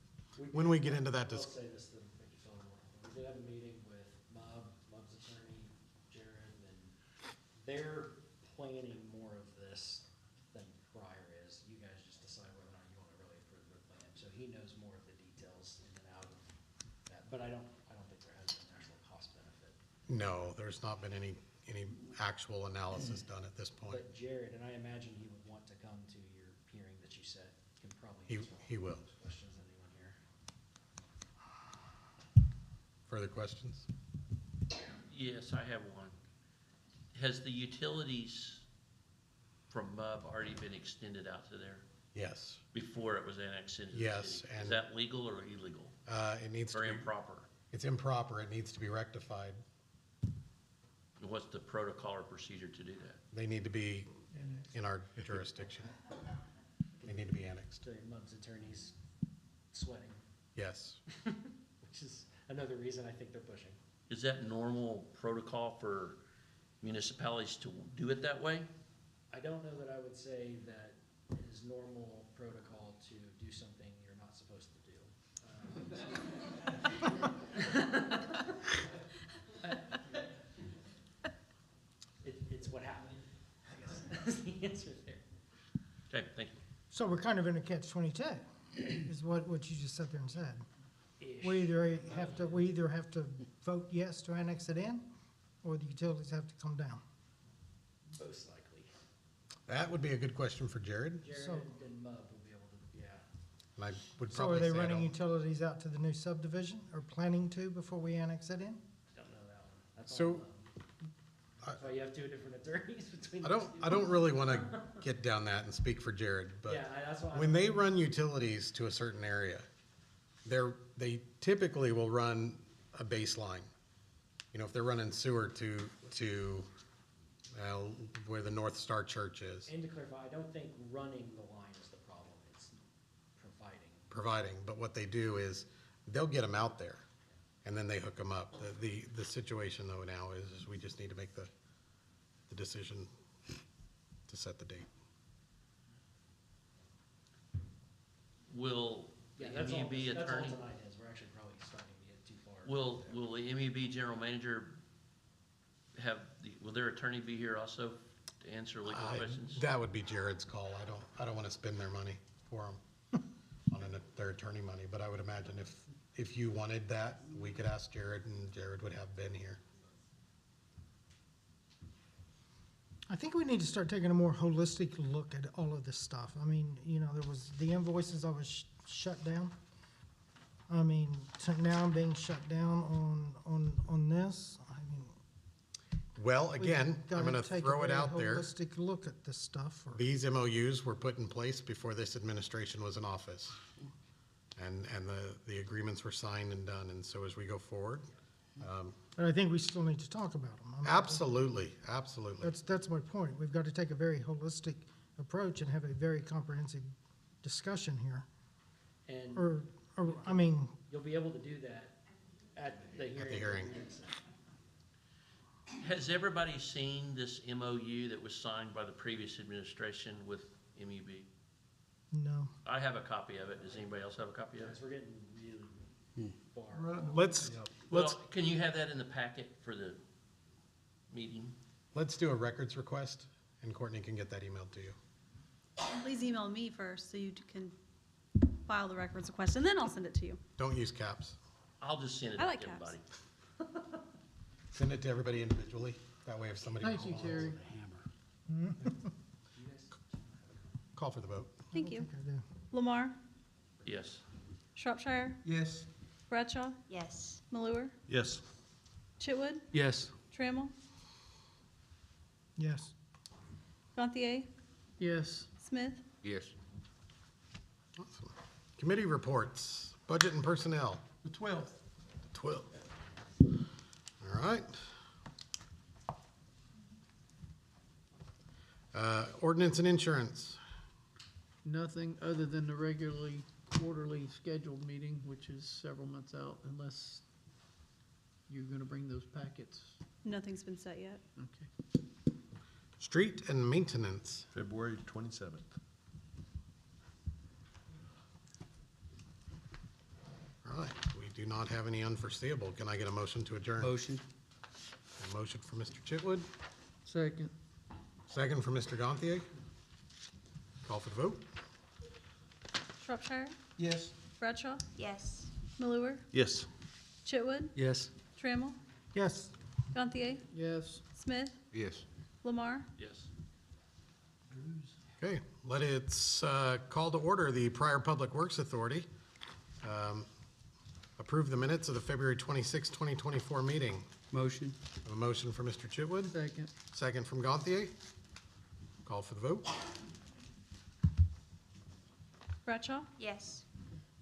when we get into that, I'll say this to make you feel more comfortable. We did have a meeting with MUB's attorney, Jared, and they're planning more of this than Pryor is. You guys just decide whether or not you want to really approve their plan. So he knows more of the details in and out of that, but I don't think there has been actual cost benefit. no, there's not been any actual analysis done at this point. But Jared, and I imagine he would want to come to your hearing He will. Questions, anyone here? Further questions? Yes, I have one. Has the utilities from MUB already been extended out to there Yes. before it was annexed into the Yes, city? Is and- that legal or illegal It needs to or be, improper? it's improper. It needs to be rectified. And what's the protocol or procedure to do that? They need to be in our jurisdiction. They need to be annexed. So MUB's attorney's sweating, Yes. which is another reason I think they're pushing. Is that normal protocol for municipalities to do it that way? I don't know that I would say that it is normal protocol to do something you're not supposed to do. It's what happened, I guess, is the answer there. Okay, thank you. So we're kind of in a catch-22, is what you just sat there and said. Ish. We either have to vote yes to annex it in, or the utilities have to come down. Most likely. That would be a good question for Jared. Jared So- and MUB will be able to, yeah. And I would So probably are they say I running don't- utilities out to the new subdivision, or planning to before we annex it in? Don't know that one. That's So, all MUB. That's why you have two different attorneys between the two. I don't really want to get down that and speak for Jared, but Yeah, that's why. when they run utilities to a certain area, they typically will run a baseline. You know, if they're running sewer to where the North Star Church is, And to clarify, I don't think running the line is the problem, it's providing. but what they do is they'll get them out there and then they hook them up. The situation though now is we just need to make the decision to set the date. Will the Yeah, that's all, MEB that's all attorney, tonight is, we're actually probably starting to get too far. will the MEB general manager will their attorney be here also to answer legal questions? That would be Jared's call. I don't want to spend their money for them on their attorney money, but I would imagine if you wanted that, we could ask Jared and Jared would have Ben here. I think we need to start taking a more holistic look at all of this stuff. I mean, you know, there was the invoices I was shut down. I mean, now I'm being shut down on this. I mean, Well, again, we've I'm gotta going to take a throw it very out there. Holistic look at this stuff. These MOUs were put in place before this administration was in office. And the agreements were signed and done. And so as we go forward, But I think we still need to talk about them. absolutely. That's my point. We've got to take a very holistic approach and have a very comprehensive discussion here. And Or, I mean, you'll be able to do that at the hearing. hearing. Has everybody seen this MOU that was signed by the previous administration with MEB? no. I have a copy of it. Does anybody else have a copy of it? Because we're getting really far. Let's Can you have that in the packet for the meeting? do a records request and Courtney can get that emailed to you. Please email me first so you can file the records request, and then I'll send it to you. Don't use caps. I'll just send it I to like caps. everybody. Send it to everybody individually. That way if somebody. Thank you, Terry. Call for the vote. Thank you. I think I do. Lamar, Yes. Shropshire, Yes. Bradshaw, Yes. Malure, Yes. Chitwood, Yes. Trammell, Yes. Gantier, Yes. Smith. Yes. Awesome. Committee reports, budget and personnel. The 12th. 12. All right. Ordinance and insurance. Nothing other than the regularly quarterly scheduled meeting, which is several months out, unless you're gonna bring those packets. Nothing's been set yet. Okay. Street and maintenance. February 27th. All right, we do not have any unforeseeable. Can I get a motion to adjourn? Motion. A motion for Mr. Chitwood, Second. second for Mr. Gantier. Call for the vote. Shropshire, Yes. Bradshaw, Yes. Malure, Yes. Chitwood, Yes. Trammell, Yes. Gantier, Yes. Smith, Yes. Lamar. Yes. Okay, Let's call to order the Pryor Public Works Authority. Approve the minutes of the February 26, 2024 meeting. Motion. A motion from Mr. Chitwood, Second. second from Gantier. Call for the vote. Bradshaw, Yes.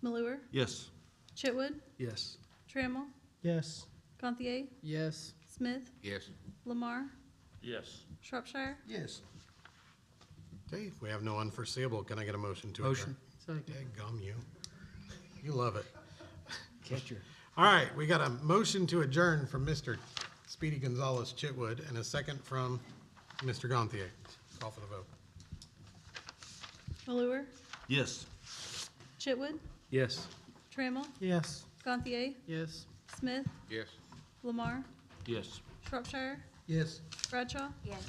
Malure, Yes. Chitwood, Yes. Trammell, Yes. Gantier, Yes. Smith, Yes. Lamar, Yes. Shropshire. Yes. Okay, if we have no unforeseeable, can I get a motion to adjourn? Motion. Second. Gum you. You love it. Catcher. All right, we got a motion to adjourn from Mr. Speedy Gonzalez Chitwood and a second from Mr. Gantier. Call for the vote. Malure, Yes. Chitwood, Yes. Trammell, Yes. Gantier, Yes. Smith, Yes. Lamar, Yes. Shropshire, Yes. Bradshaw. Yes.